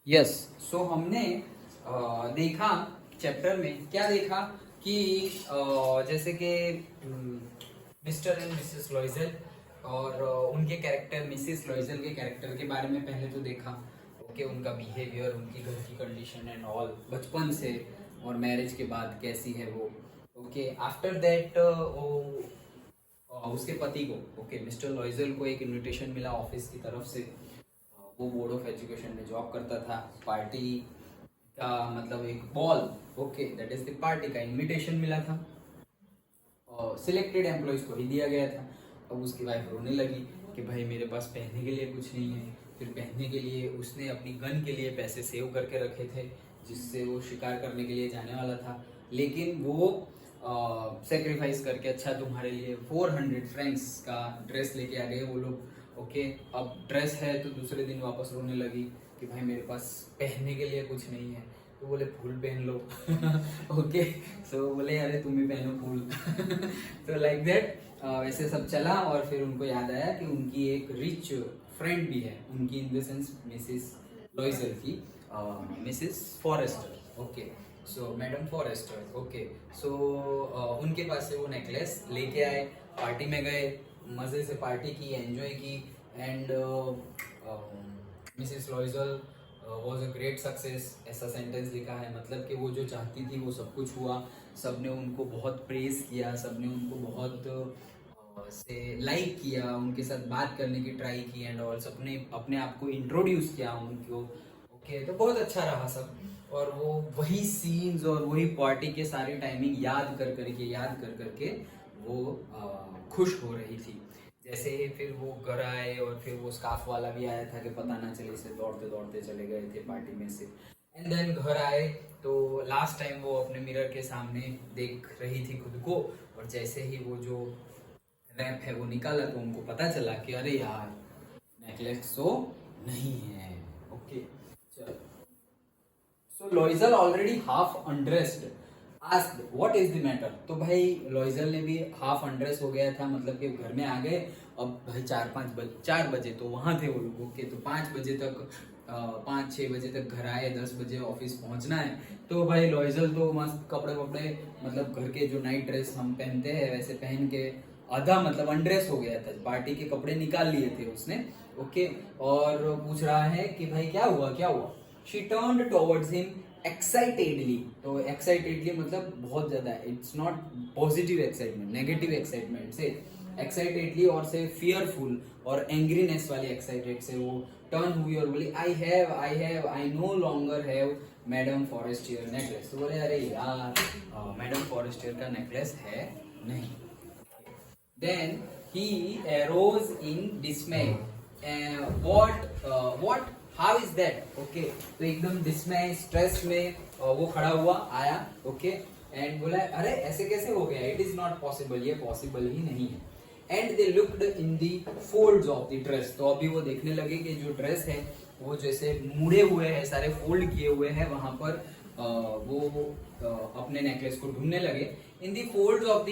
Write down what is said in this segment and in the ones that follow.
Yes so हमने देखा chapter में क्या देखा कि जैसे कि मिस्टर एंड मिसेस लॉइजल और उनके कैरेक्टर, मिसेस लॉइजल के कैरेक्टर के बारे में पहले तो देखा। ओके, उनका बिहेवियर, उनकी घर की कंडीशन एंड ऑल, बचपन से और मैरिज के बाद कैसी है वो। ओके, आफ्टर दैट उसके पति को, ओके, मिस्टर लॉइजल को एक इनविटेशन मिला ऑफिस की तरफ से। वो बोर्ड ऑफ एजुकेशन में जॉब करता था। पार्टी का मतलब एक ball, okay, that is the party का इनविटेशन मिला था। सिलेक्टेड एम्प्लॉयज को ही दिया गया था। अब उसकी वाइफ रोने लगी कि भाई मेरे पास पहनने के लिए कुछ नहीं है। फिर पहनने के लिए उसने अपनी गन के लिए पैसे सेव करके रखे थे, जिससे वो शिकार करने के लिए जाने वाला था। लेकिन वो सेक्रीफाइस करके, अच्छा तुम्हारे लिए 400 फ्रैंक्स का ड्रेस लेके आ गए वो लोग। ओके, अब ड्रेस है तो दूसरे दिन वापस रोने लगी कि भाई मेरे पास पहनने के लिए कुछ नहीं है। तो बोले फूल पहन लो। ओके, सो बोले अरे तुम भी पहनो फूल। तो लाइक दैट वैसे सब चला और फिर उनको याद आया कि उनकी एक रिच फ्रेंड भी है, उनकी in the sense Mrs Loisel की, Mrs Forestier. Okay, so madam Forestier. Okay, so उनके पास से वो नेकलेस लेके आए, पार्टी में गए, मजे से पार्टी की, एंजॉय की। And Mrs लॉइजल was a great success, ऐसा सेंटेंस लिखा है। मतलब कि वो जो चाहती थी वो सब कुछ हुआ। सबने उनको बहुत प्रेज किया, सबने उनको बहुत से लाइक किया, उनके साथ बात करने की ट्राई की एंड ऑल, सबने अपने आप को इंट्रोड्यूस किया उनको। ओके, तो बहुत अच्छा रहा सब। और वो वही सीन्स और वही पार्टी के सारे टाइमिंग याद कर करके वो खुश हो रही थी। जैसे ही फिर वो घर आए और फिर वो स्काफ वाला भी आया था कि पता ना चले, से दौड़ते दौड़ते चले गए थे पार्टी में से। एंड देन घर आए तो लास्ट टाइम वो अपने मिरर के सामने देख रही थी खुद को। और जैसे ही वो जो रैप है वो निकाला तो उनको पता चला कि अरे यार नेकलेस तो नहीं है। ओके, चलो, so Loisel already half undressed asked what is the matter. तो भाई लॉइजल ने भी हाफ अनड्रेस हो गया था, मतलब कि घर में आ गए। अब भाई 4 बजे तो वहां थे वो लोग। ओके, तो 5 बजे तक 5-6 बजे तक घर आए, 10 बजे ऑफिस पहुंचना है। तो भाई लॉइजल तो मस्त कपड़े वपड़े, मतलब घर के जो नाइट ड्रेस हम पहनते हैं वैसे पहन के आधा मतलब अनड्रेस हो गया था, पार्टी के कपड़े निकाल लिए थे उसने। ओके, और पूछ रहा है कि भाई क्या हुआ क्या हुआ। She turned towards him excitedly. तो एक्साइटेडली मतलब बहुत ज्यादा, it's not positive excitement, negative excitement से एक्साइटेडली, और से फियरफुल और एंग्रीनेस वाली एक्साइटेड से वो टर्न हुई और बोली I know longer have madam Forestier necklace. तो बोले अरे यार मैडम फॉरेस्टियर का नेकलेस है नहीं। Then he arose in dismay. What? How is that? Okay, तो एकदम डिस्मय, स्ट्रेस में वो खड़ा हुआ आया। ओके, एंड बोला अरे ऐसे कैसे हो गया, इट इज नॉट पॉसिबल, ये पॉसिबल ही नहीं है। And they looked in the folds of the dress. तो अभी वो देखने लगे कि जो ड्रेस है वो जैसे मुड़े हुए हैं, सारे फोल्ड किए हुए हैं, वहां पर वो अपने नेकलेस को ढूंढने लगे। In the folds of the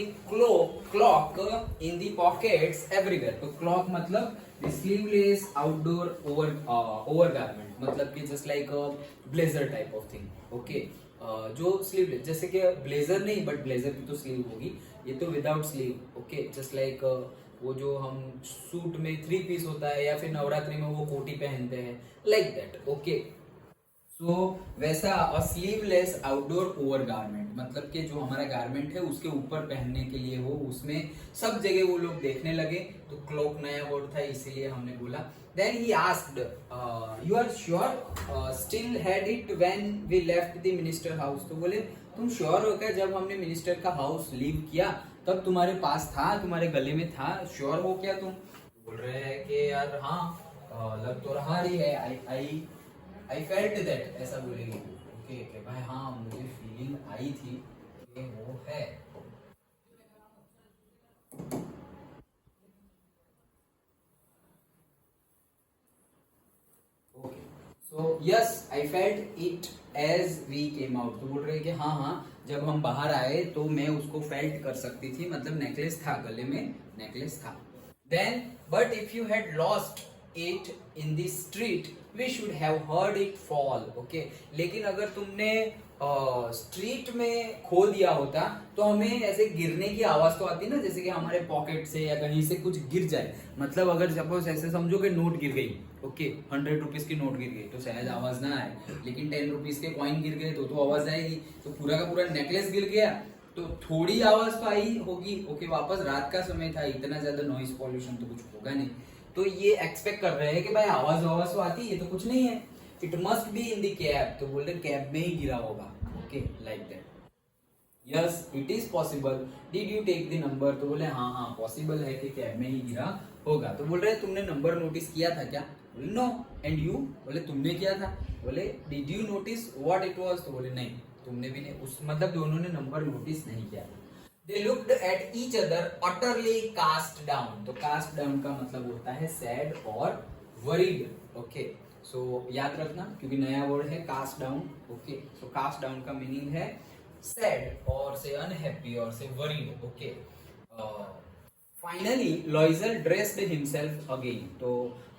cloak in the pockets everywhere. तो क्लॉक मतलब स्लीवलेस आउटडोर ओवर गारमेंट, मतलब कि just like blazer type of thing. Okay, जो स्लीवलेस, जैसे कि ब्लेजर नहीं बट ब्लेजर की तो स्लीव होगी, ये तो without sleeve. Okay, just like वो जो हम सूट में 3 पीस होता है या फिर नवरात्रि में वो कोटी पहनते हैं, लाइक दैट। ओके, सो वैसा अ स्लीवलेस आउटडोर ओवर गारमेंट, मतलब कि जो हमारा गारमेंट है उसके ऊपर पहनने के लिए हो, उसमें सब जगह वो लोग देखने लगे। तो क्लॉक नया वर्ड था इसीलिए हमने बोला। Then he asked you are sure still had it when we left the minister house. तो बोले तुम श्योर हो क्या, जब हमने मिनिस्टर का हाउस लीव किया तब तुम्हारे पास था, तुम्हारे गले में था, श्योर हो क्या तुम। बोल रहे हैं कि यार हाँ लग तो रहा ही है, आई फेल्ट दैट, ऐसा बोलेंगे। ओके, भाई हाँ मुझे फीलिंग आई थी कि वो है। Okay, so yes I felt it as we came out. तो बोल रहे हैं कि हाँ हाँ जब हम बाहर आए तो मैं उसको फेल्ट कर सकती थी, मतलब नेकलेस था, गले में नेकलेस था। Then but if you had lost it in the street we should have heard it fall, okay. लेकिन अगर तुमने स्ट्रीट में खो दिया होता तो हमें ऐसे गिरने की आवाज तो आती ना, जैसे कि हमारे पॉकेट से या कहीं से कुछ गिर जाए। मतलब अगर सपोज ऐसे समझो कि नोट गिर गई, ओके, 100 रुपीज की नोट गिर गई तो शायद आवाज ना आए, लेकिन 10 रुपीज के कॉइन गिर गए तो आवाज आएगी। तो पूरा का पूरा नेकलेस गिर गया तो थोड़ी आवाज तो आई होगी, ओके। वापस रात का समय था, इतना ज्यादा नॉइज पॉल्यूशन तो कुछ होगा नहीं, तो ये एक्सपेक्ट कर रहे हैं कि भाई आवाज तो आती है, तो कुछ नहीं है, it must be in the cab. तो बोल रहे कैब में ही गिरा होगा, okay, like that. Yes it is possible, did you take the number? तो बोले हाँ हाँ पॉसिबल है कि कैब में ही गिरा होगा। तो बोल रहे तुमने नंबर नोटिस किया था क्या? बोले नो। And you? बोले तुमने किया था। बोले did you notice what it was? तो बोले नहीं, तुमने भी नहीं। उस मतलब दोनों ने नंबर नोटिस नहीं किया। They looked at each other utterly cast down। तो cast down का मतलब होता है sad और worried, okay। So याद रखना क्योंकि नया वर्ड है cast down, okay। So cast down का मीनिंग है sad और से unhappy और से worried, okay। Finally लॉइजल dressed himself again. तो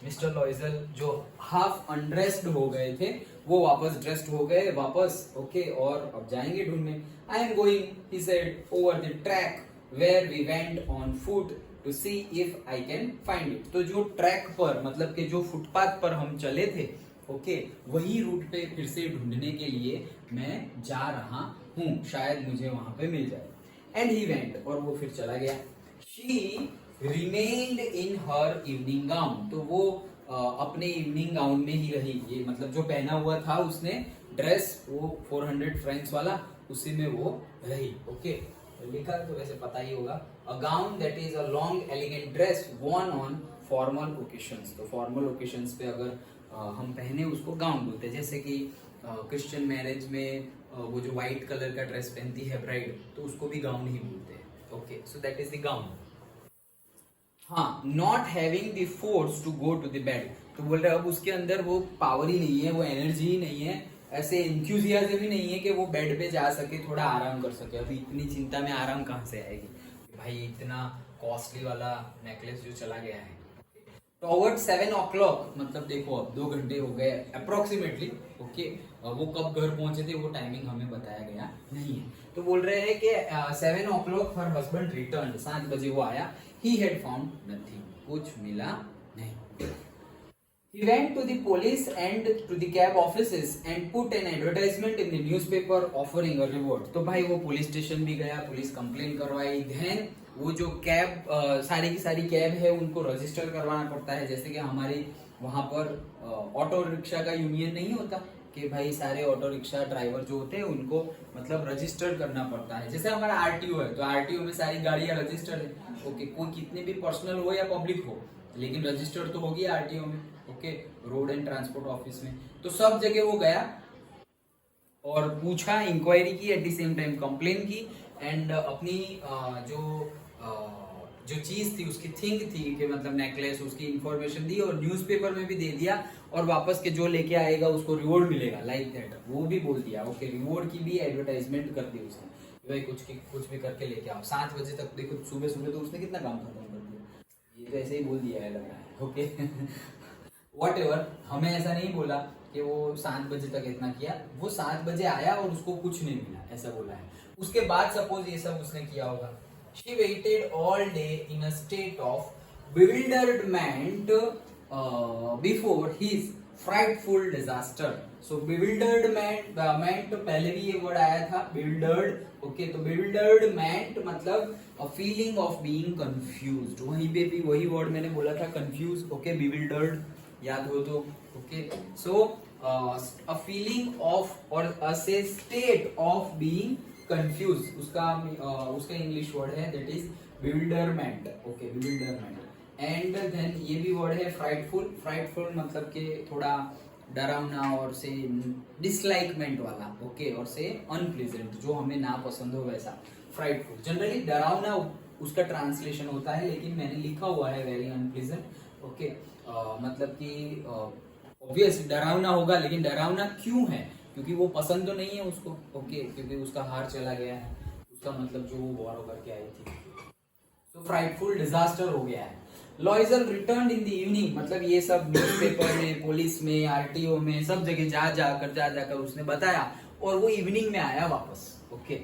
मिस्टर लॉइजल जो हाफ अनड्रेस्ड हो गए थे वो वापस ड्रेस्ड हो गए वापस, ओके। और अब जाएंगे ढूंढने। I am going, he said, over the track where we went on foot to see if I can find it. तो जो ट्रैक पर मतलब कि जो फुटपाथ पर हम चले थे, ओके, वही रूट पे फिर से ढूंढने के लिए मैं जा रहा हूँ, शायद मुझे वहां पे मिल जाए। एंड ही वेंट, और वो फिर चला गया। She remained in her evening gown। तो वो अपने इवनिंग गाउन में ही रही। ये मतलब जो पहना हुआ था उसने ड्रेस, वो 400 फ्रेंड्स वाला, उसी में वो रही, ओके। लिखा तो वैसे पता ही होगा, a gown that is a long elegant dress worn on formal occasions. तो फॉर्मल ओकेशंस पे अगर हम पहने उसको गाउन बोलते हैं। जैसे कि क्रिश्चियन मैरिज में वो जो व्हाइट कलर का ड्रेस पहनती है ब्राइड, तो उसको भी गाउन ही बोलते हैं, okay. So that is the gown. हाँ, not having the force to go to the bed. तो बोल रहे अब उसके अंदर वो पावर ही नहीं है, वो एनर्जी ही नहीं है, ऐसे इंथ्यूजियाज्म ही नहीं है कि वो बेड पे जा सके, थोड़ा आराम कर सके। अभी इतनी चिंता में आराम कहाँ से आएगी भाई, इतना कॉस्टली वाला नेकलेस जो चला गया है। टॉवर्ड 7 o'clock, मतलब देखो अब 2 घंटे हो गए अप्रोक्सीमेटली, ओके। वो कब घर पहुंचे थे वो टाइमिंग हमें बताया गया नहीं है। तो बोल रहे हैं कि 7 o'clock हर हस्बैंड रिटर्न, 7 बजे वो आया। He had found nothing, कुछ मिला नहीं। He went to the police and to the cab offices and put an advertisement in the newspaper offering a reward। तो भाई वो पुलिस स्टेशन भी गया, पुलिस कंप्लेन करवाई। देन वो जो कैब सारी की सारी कैब है उनको रजिस्टर करवाना पड़ता है। जैसे कि हमारी वहां पर ऑटो रिक्शा का यूनियन नहीं होता कि भाई सारे ऑटो रिक्शा ड्राइवर जो होते हैं उनको मतलब रजिस्टर करना पड़ता है। जैसे हमारा आरटीओ है, तो आरटीओ में सारी गाड़ियां रजिस्टर्ड है, ओके। कोई कितने भी पर्सनल हो या पब्लिक हो, लेकिन रजिस्टर्ड तो होगी आरटीओ में, okay, road and transport office में। तो सब जगह वो गया और पूछा, इंक्वायरी की, eight the same time complain की, एंड अपनी जो चीज थी उसकी थिंग थी कि मतलब नेकलेस, उसकी इंफॉर्मेशन दी और न्यूज़पेपर में भी दे दिया, और वापस के जो लेके आएगा उसको रिवॉर्ड मिलेगा, लाइक दैट वो भी बोल दिया, ओके। रिवॉर्ड की भी एडवर्टाइजमेंट कर दी उसने, भाई कुछ भी करके लेके आओ। 7 बजे तक देखो, सुबह सुबह तो उसने कितना काम खत्म कर दिया। ये तो ऐसे ही बोल दिया है लग रहा है, ओके। वॉट एवर, हमें ऐसा नहीं बोला कि वो 7 बजे तक इतना किया। वो 7 बजे आया और उसको कुछ नहीं मिला, ऐसा बोला है। उसके बाद सपोज ये सब उसने किया होगा। She waited all day in a state of bewilderment before his frightful disaster। So bewilderment meant, पहले भी ये वर्ड आया था bewildered, okay। तो bewildered meant मतलब a feeling of being confused। वहीं पे भी वही वर्ड मैंने बोला था confused, okay। bewildered याद हो तो, okay। So a feeling of or a state of being confuse, उसका इंग्लिश वर्ड है that is bewilderment, okay, bewilderment। And then ये भी वर्ड है फ्राइटफुल। फ्राइटफुल मतलब कि थोड़ा डरावना और से डिसलाइकमेंट वाला, ओके, और से अनप्लीजेंट, जो हमें ना पसंद हो वैसा फ्राइटफुल। जनरली डरावना उसका ट्रांसलेशन होता है, लेकिन मैंने लिखा हुआ है वेरी अनप्लीजेंट, ओके। मतलब कि ऑब्वियस डरावना होगा, लेकिन डरावना क्यों है? क्योंकि वो पसंद तो नहीं है उसको, ओके, क्योंकि उसका हार चला गया है, उसका मतलब जो वो वॉर करके आई थी। तो फ्राइटफुल डिजास्टर हो गया है। लॉइजल रिटर्न इन द इवनिंग, मतलब ये सब न्यूज़पेपर में, पुलिस में, आरटीओ में, सब जगह जा जाकर उसने बताया, और वो इवनिंग में आया वापस। Okay,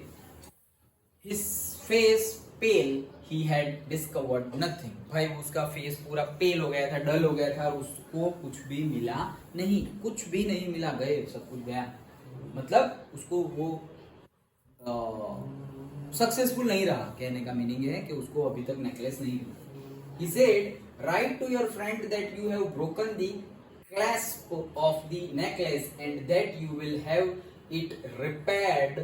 his face pale, he had discovered nothing. भाई उसका फेस पूरा पेल हो गया था, डल हो गया था, उसको कुछ भी मिला नहीं, कुछ भी नहीं मिला, गए सब कुछ गया। मतलब उसको वो सक्सेसफुल नहीं रहा, कहने का मीनिंग है कि उसको अभी तक नेकलेस नहीं मिला। He said, write to your friend that you have broken the clasp of the necklace and that you will have it repaired.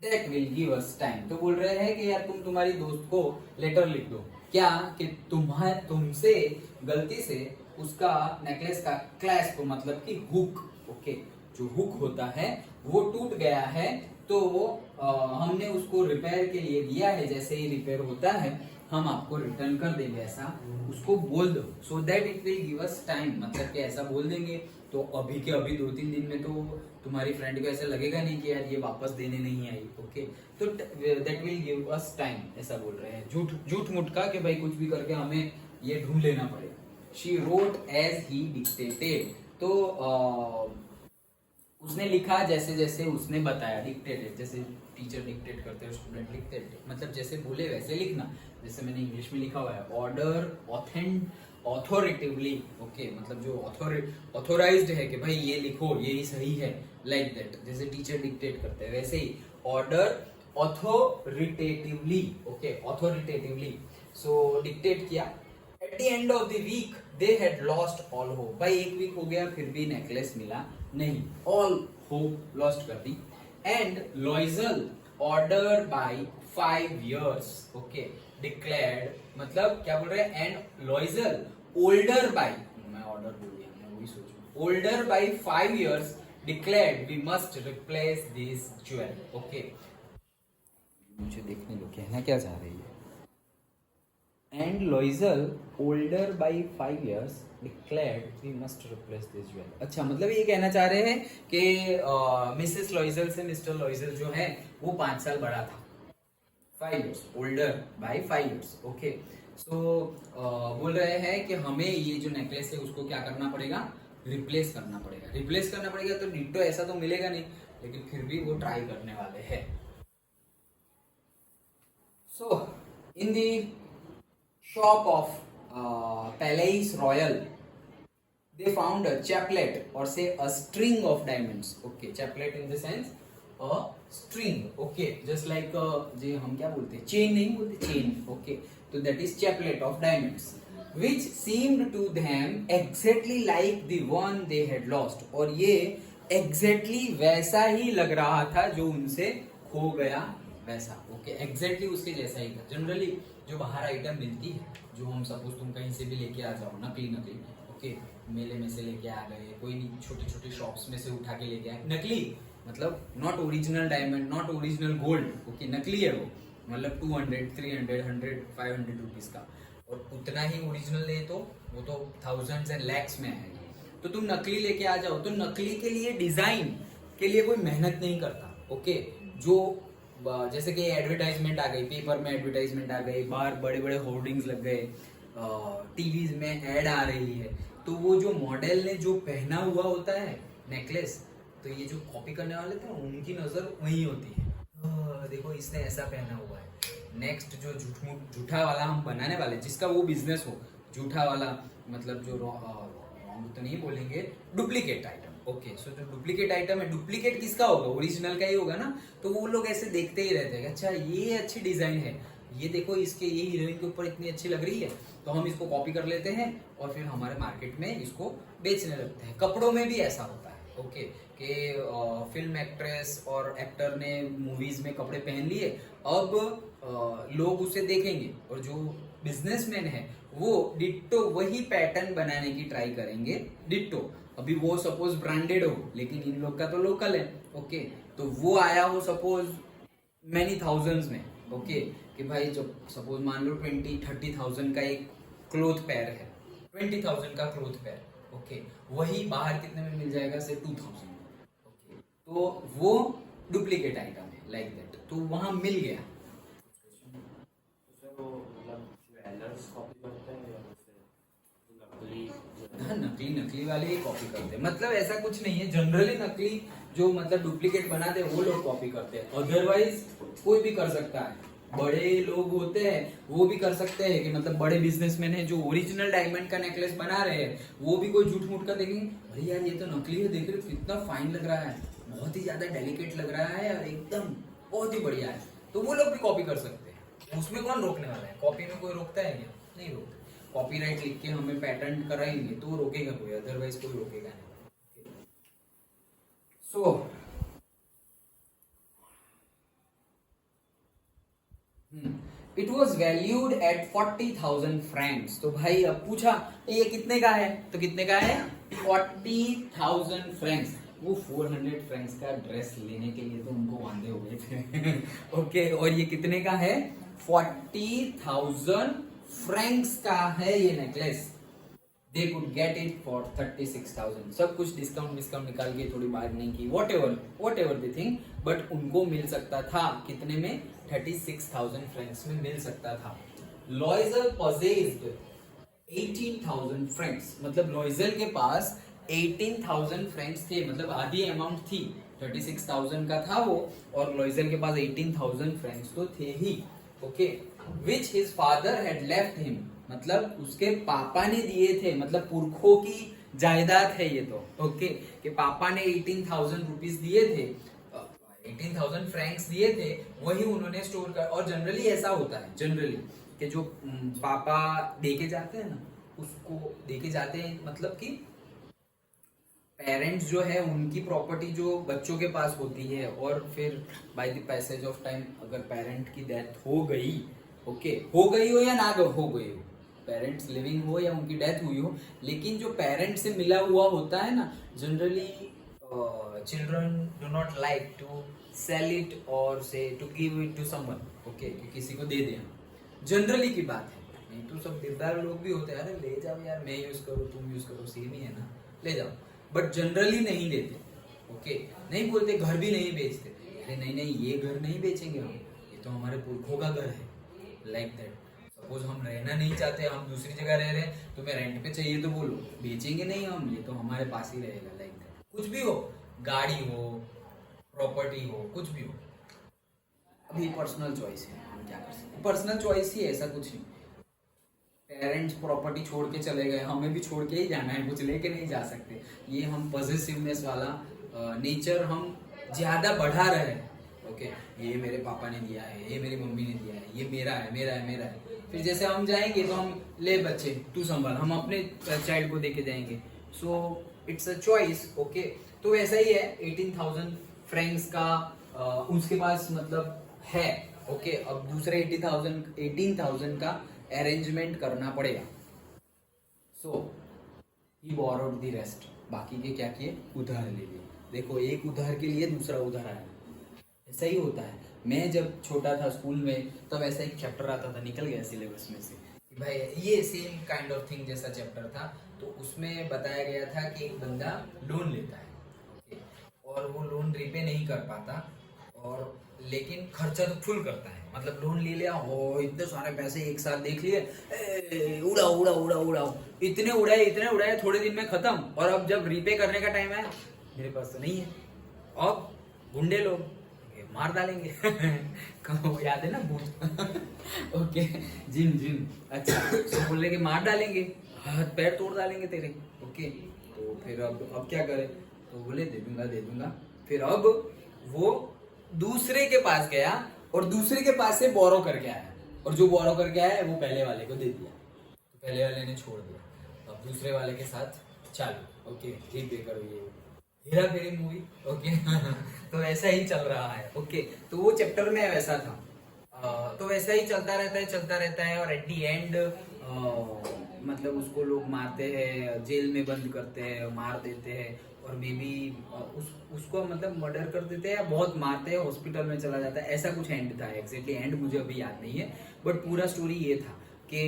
That will give us time. तो बोल रहे हैं कि यार तुम तुम्हारी दोस्त को लेटर लिख दो, क्या कि तुमसे गलती से उसका नेकलेस का क्लैस्प, मतलब कि हुक, ओके, जो हुक होता है वो टूट गया है, तो हमने उसको रिपेयर के लिए दिया है, जैसे ही रिपेयर होता है हम आपको रिटर्न कर देंगे, ऐसा उसको बोल दो। So that it will give us time, मतलब कि ऐसा बोल देंगे तो अभी के अभी 2-3 दिन में तो तुम्हारी फ्रेंड को ऐसा लगेगा नहीं कि यार ये वापस देने नहीं आई। ओके, तो that will give us time, ऐसा बोल रहे हैं, झूठ मूठ का कि भाई कुछ भी करके हमें ये ढूंढ लेना पड़ेगा। She wrote as he dictated, तो उसने लिखा जैसे जैसे उसने बताया, डिक्टेटेड जैसे टीचर डिक्टेट करते हैं, स्टूडेंट लिखते हैं, मतलब जैसे बोले वैसे लिखना, जैसे मैंने इंग्लिश में लिखा हुआ है, ऑर्डर ऑथोरिटिवली, ओके, मतलब जो ऑथोराइज्ड है कि भाई ये लिखो, यही सही है, लाइक दैट, जैसे टीचर डिक्टेट करते हैं वैसे ही order authoritatively, okay, authoritatively, so dictate किया। At the end of the week they had lost all hope, भाई एक वीक हो गया फिर भी नेकलेस मिला नहीं, ऑल होप लॉस्ट कर दी। And Loisel order by 5 years, okay, declared, मतलब क्या बोल रहे हैं, एंड लॉइजल ओल्डर बाय, मैं ऑर्डर बोल दिया, मैं वही सोचूं, older by 5 years declared we must replace this jewel. Okay, मुझे देखने दो कहना क्या चाह रही है। And Loisel, older by 5 years, declared we must replace this jewel. अच्छा, मतलब ये कहना चाह रहे हैं कि मिसेस लॉइजल से मिस्टर लॉइजल जो है वो 5 साल बड़ा था, 5 years, older by 5 years. Okay, सो बोल रहे हैं कि हमें ये जो नेकलेस है उसको क्या करना पड़ेगा, रिप्लेस करना पड़ेगा। रिप्लेस करना पड़ेगा तो डिट्टो ऐसा तो मिलेगा नहीं, लेकिन फिर भी वो ट्राई करने वाले हैं। सो इन दी shop of Palais Royal, they found a chaplet, or say a string of diamonds. Okay, chaplet in the sense a string. Okay, just like जे हम क्या बोलते हैं, chain नहीं बोलते, chain. Okay, so that is chaplet of diamonds, which seemed to them exactly like the one they had lost. और ये exactly वैसा ही लग रहा था जो उनसे खो गया वैसा। ओके, एग्जैक्टली उसके जैसा ही था। जनरली जो बाहर आइटम मिलती है, जो हम सपोज तुम कहीं से भी लेके आ जाओ, नकली, ओके, मेले में से लेके आ गए, कोई नहीं, छोटे छोटे शॉप्स में से उठा के लेके आए, नकली, मतलब not original diamond, not original gold, okay, नकली है वो, मतलब 200, 300, 100, 500 रुपीज का, और उतना ही ओरिजिनल ले तो वो तो थाउजेंड्स एंड लैक्स में है। तो तुम नकली लेके आ जाओ, तो नकली के लिए डिजाइन के लिए कोई मेहनत नहीं करता। ओके, जो जैसे कि एडवर्टाइजमेंट आ गई, पेपर में एडवर्टाइजमेंट आ गई, बाहर बड़े बड़े होर्डिंग्स लग गए, टीवी में ऐड आ रही है, तो वो जो मॉडल ने जो पहना हुआ होता है नेकलेस, तो ये जो कॉपी करने वाले थे उनकी नजर वही होती है, देखो इसने ऐसा पहना हुआ है। नेक्स्ट जो झूठा वाला हम बनाने वाले, जिसका वो बिजनेस हो, झूठा वाला, मतलब जो तो नहीं बोलेंगे, डुप्लीकेट आइटम। ओके, सो जो डुप्लीकेट आइटम है, डुप्लीकेट किसका होगा, ओरिजिनल का ही होगा ना, तो वो लोग ऐसे देखते ही रहते हैं, अच्छा ये अच्छी डिजाइन है, ये देखो इसके, ये हीरोइन के ऊपर इतनी अच्छी लग रही है, तो हम इसको कॉपी कर लेते हैं और फिर हमारे मार्केट में इसको बेचने लगते हैं। कपड़ों में भी ऐसा होता है। ओके, कि फिल्म एक्ट्रेस और एक्टर ने मूवीज में कपड़े पहन लिए, अब लोग उसे देखेंगे और जो बिजनेसमैन है वो डिट्टो वही पैटर्न बनाने की ट्राई करेंगे, डिट्टो। अभी वो सपोज ब्रांडेड हो, लेकिन इन लोग का तो लोकल है। ओके, तो वो आया हो सपोज मैनी थाउजेंड्स में। ओके, कि भाई जब सपोज मान लो 20-30,000 का एक क्लोथ पेयर है, 20,000 का क्लोथ पेयर, ओके, वही बाहर कितने में मिल जाएगा, से 2,000 में। ओके, तो वो डुप्लीकेट आइटम है, लाइक दैट, तो वहां मिल गया। ज्वेलर्स कॉपी करते हैं हाँ, नकली नकली वाले ही कॉपी करते हैं, मतलब ऐसा कुछ नहीं है, जनरली नकली जो मतलब डुप्लीकेट बनाते हैं वो लोग कॉपी करते हैं, अदरवाइज कोई भी कर सकता है। बड़े लोग होते हैं वो भी कर सकते हैं, कि मतलब बड़े बिजनेसमैन है जो ओरिजिनल डायमंड का नेकलेस बना रहे हैं, वो भी कोई झूठ मूठ का देखेंगे, अरे यार ये तो नकली है, देख रहे हो कितना फाइन लग रहा है, बहुत ही ज्यादा डेलिकेट लग रहा है और एकदम बहुत ही बढ़िया है, तो वो लोग भी कॉपी कर सकते हैं। उसमें कौन रोकने वाला है? कॉपी में कोई रोकता है क्या? नहीं रोकता। कॉपीराइट लिख के हमें पैटेंट कराएंगे तो रोकेगा कोई, अदरवाइज कोई रोकेगा नहीं। So it was valued at 40,000 Franks. तो भाई अब पूछा ये कितने का है, तो कितने का है? 40,000 फ्रैंक्स। वो 400 फ्रैंक्स का ड्रेस लेने के लिए तो उनको वांदे हो गए थे ओके, और ये कितने का है? 40,000 फ्रैंक्स का है ये necklace. They could get it for 36,000। सब कुछ डिस्काउंट निकाल के थोड़ी बार्गेनिंग की, what ever they think, but उनको मिल सकता था कितने में? 36,000 फ्रैंक्स में मिल सकता था। लॉयजल possessed 18,000 फ्रैंक्स, मतलब लॉयजल के पास 18,000 फ्रैंक्स थे, मतलब आधी अमाउंट थी, 36,000 का था वो, और लॉयजल के पास 18,000 फ्रैंक्स तो थे ही, okay, which his father had left him, मतलब उसके पापा ने दिए थे, मतलब पुरखों की जायदाद है ये तो, ओके, कि पापा ने 18,000 रुपीज दिए थे, 18,000 फ्रैंक्स दिए थे, वही उन्होंने स्टोर कर। और जनरली ऐसा होता है, जनरली कि जो पापा देके जाते हैं ना, उसको देके जाते हैं, मतलब कि पेरेंट्स जो है उनकी प्रॉपर्टी जो बच्चों के पास होती है, और फिर by the passage of time अगर पेरेंट की डेथ हो गई, ओके, हो गई हो या ना हो गई हो, पेरेंट्स लिविंग हो या उनकी डेथ हुई हो, लेकिन जो पेरेंट से मिला हुआ होता है ना, generally children do not like to sell it और से to give it to someone, okay, किसी को दे देना, जनरली की बात है। नहीं तो सब दिलदार लोग भी होते हैं, अरे ले जाओ यार, मैं यूज करूँ तुम यूज करो, सेम ही है ना, ले जाओ, बट जनरली नहीं देते, ओके, नहीं बोलते, घर भी नहीं बेचते, अरे नहीं नहीं ये घर नहीं बेचेंगे हम, ये तो हमारे पुरखों का घर है, लाइक दैट। सपोज हम रहना नहीं चाहते, हम दूसरी जगह रह रहे हैं, तुम्हें रेंट पे चाहिए तो बोलो, बेचेंगे नहीं हम, ये तो हमारे पास ही रहेगा, लाइक दैट। कुछ भी हो, गाड़ी हो, प्रॉपर्टी हो, कुछ भी हो, अभी पर्सनल चॉइस है, हम क्या कर सकते हैं, पर्सनल चॉइस ही है, ऐसा कुछ नहीं। पेरेंट्स प्रॉपर्टी छोड़ के चले गए, हमें भी छोड़ के ही जाना है, कुछ लेके नहीं जा सकते, ये हम पॉजिटिवनेस वाला नेचर हम ज्यादा बढ़ा रहे हैं, ओके, ये मेरे पापा ने दिया है, ये मेरी मम्मी ने दिया है, ये मेरा है, मेरा है, मेरा है, फिर जैसे हम जाएंगे तो हम, ले बच्चे तू संभाल, हम अपने चाइल्ड को देके जाएंगे, so it's a choice, okay. तो ऐसा ही है, 18,000 फ्रैंक्स का उसके पास मतलब है, ओके, अब दूसरे 18,000 का अरेंजमेंट करना पड़ेगा, सो ही बोरोड द रेस्ट, बाकी के क्या किए? उधार ले लिए। देखो, एक उधार के लिए दूसरा उधार आया, ऐसा ही होता है। मैं जब छोटा था स्कूल में, तब ऐसा एक चैप्टर आता था, निकल गया सिलेबस में से, कि भाई ये सेम काइंड ऑफ थिंग जैसा चैप्टर था, तो उसमें बताया गया था कि एक बंदा लोन लेता है, ओके, और वो लोन रिपे नहीं कर पाता, और लेकिन खर्चा तो फुल करता है, मतलब लोन ले लिया हो, इतने सारे पैसे एक साथ देख लिए, उड़ाओ उड़ाओ उड़ाओ उड़ाओ, इतने उड़ाए, थोड़े दिन में खत्म, और अब जब रिपे करने का टाइम है, मेरे पास तो नहीं है, अब गुंडे लोग मार डालेंगे याद है ना भूत ओके, जिन जिन, अच्छा, तो बोल रहे कि मार डालेंगे, हाथ पैर तोड़ डालेंगे तेरे, ओके, तो फिर अब क्या करें? तो बोले दे दूंगा, फिर अब वो दूसरे के पास गया, और दूसरे के पास से बोरो करके आया, और जो बोरो करके आया है वो पहले वाले को दे दिया, तो पहले वाले ने छोड़ दिया, अब दूसरे वाले के साथ चालू, ओके, ठीक दे करो, ये हेरा फेरी मूवी, ओके तो ऐसा ही चल रहा है, ओके, तो वो चैप्टर में वैसा था, तो वैसा ही चलता रहता है, और एट दी एंड मतलब उसको लोग मारते हैं, जेल में बंद करते हैं, मार देते हैं, और मे बी उसको मतलब मर्डर कर देते हैं, या बहुत मारते हैं, हॉस्पिटल में चला जाता है, ऐसा कुछ एंड था, एग्जैक्टली एंड मुझे अभी याद नहीं है, बट पूरा स्टोरी ये था कि